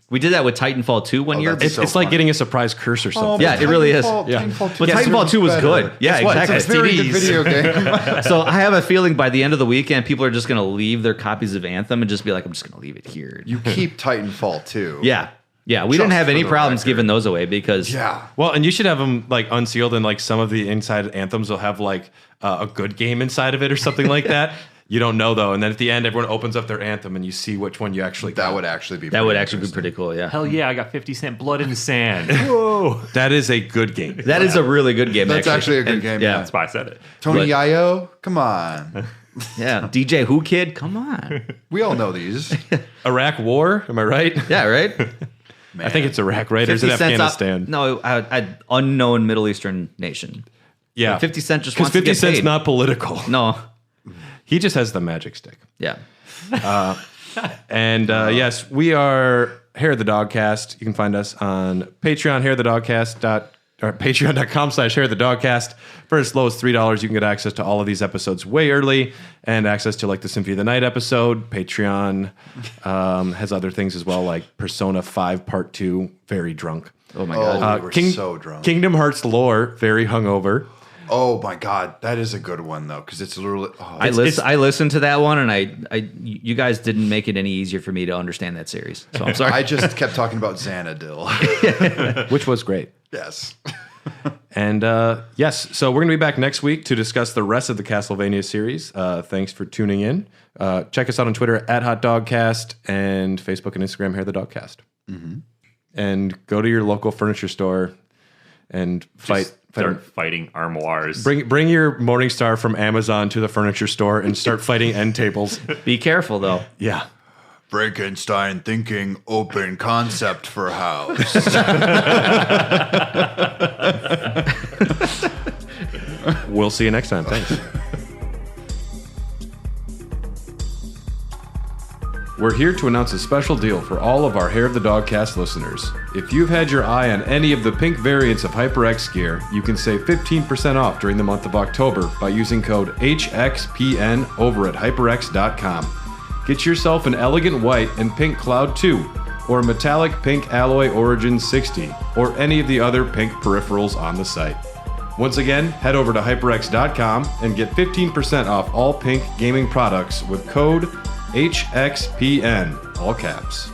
We did that with Titanfall 2 one year. that's It's like getting a surprise curse or something. Yeah, it really is. Yeah. But Titanfall 2 was good. Yeah, exactly. It's a very good video game. So I have a feeling by the end of the weekend, people are just going to leave their copies of Anthem and just be like, "I'm just going to leave it here." You keep Titanfall too. Yeah. Yeah, we didn't have any problems giving those away because Well, and you should have them like unsealed, and like some of the inside anthems will have like a good game inside of it or something like that. You don't know though, and then at the end, everyone opens up their anthem, and you see which one you actually got. That would actually be pretty cool. Yeah, Hell yeah, I got 50 Cent Blood in the Sand. Whoa, that is a good game. That is a really good game. That's actually a good game. Yeah, That's why I said it. Tony Yayo, come on. Yeah, DJ Who Kid, come on. We all know these. Iraq War, am I right? Yeah, right. I think it's Iraq, right? Or is it Afghanistan? No, unknown Middle Eastern nation. Yeah, 50 Cent just because wants to 50 get Cent's paid. not political. No. He just has the magic stick. Yeah. And yes, we are Hair of the Dogcast. You can find us on Patreon, patreon.com/Hair of the Dogcast. For as low as $3, you can get access to all of these episodes way early and access to like the Symphony of the Night episode. Patreon has other things as well, like Persona 5 Part 2, very drunk. Oh my God. We were so drunk. Kingdom Hearts lore, very hungover. Oh my God, that is a good one though, because it's literally. I listened to that one, and you guys didn't make it any easier for me to understand that series. So I'm sorry. I just kept talking about Xanadu, Which was great. Yes. And yes, so we're going to be back next week to discuss the rest of the Castlevania series. Thanks for tuning in. Check us out on Twitter at HotDogcast and Facebook and Instagram, Hair the Dogcast. Mm-hmm. And go to your local furniture store and Start fighting armoires. Bring your Morningstar from Amazon to the furniture store and start fighting end tables. Be careful, though. Yeah. Frankenstein thinking open concept for house. We'll see you next time. Thanks. We're here to announce a special deal for all of our Hair of the Dogcast listeners. If you've had your eye on any of the pink variants of HyperX gear, you can save 15% off during the month of October by using code HXPN over at HyperX.com. Get yourself an elegant white and pink Cloud 2, or a metallic pink Alloy Origin 60, or any of the other pink peripherals on the site. Once again, head over to HyperX.com and get 15% off all pink gaming products with code HXPN, all caps.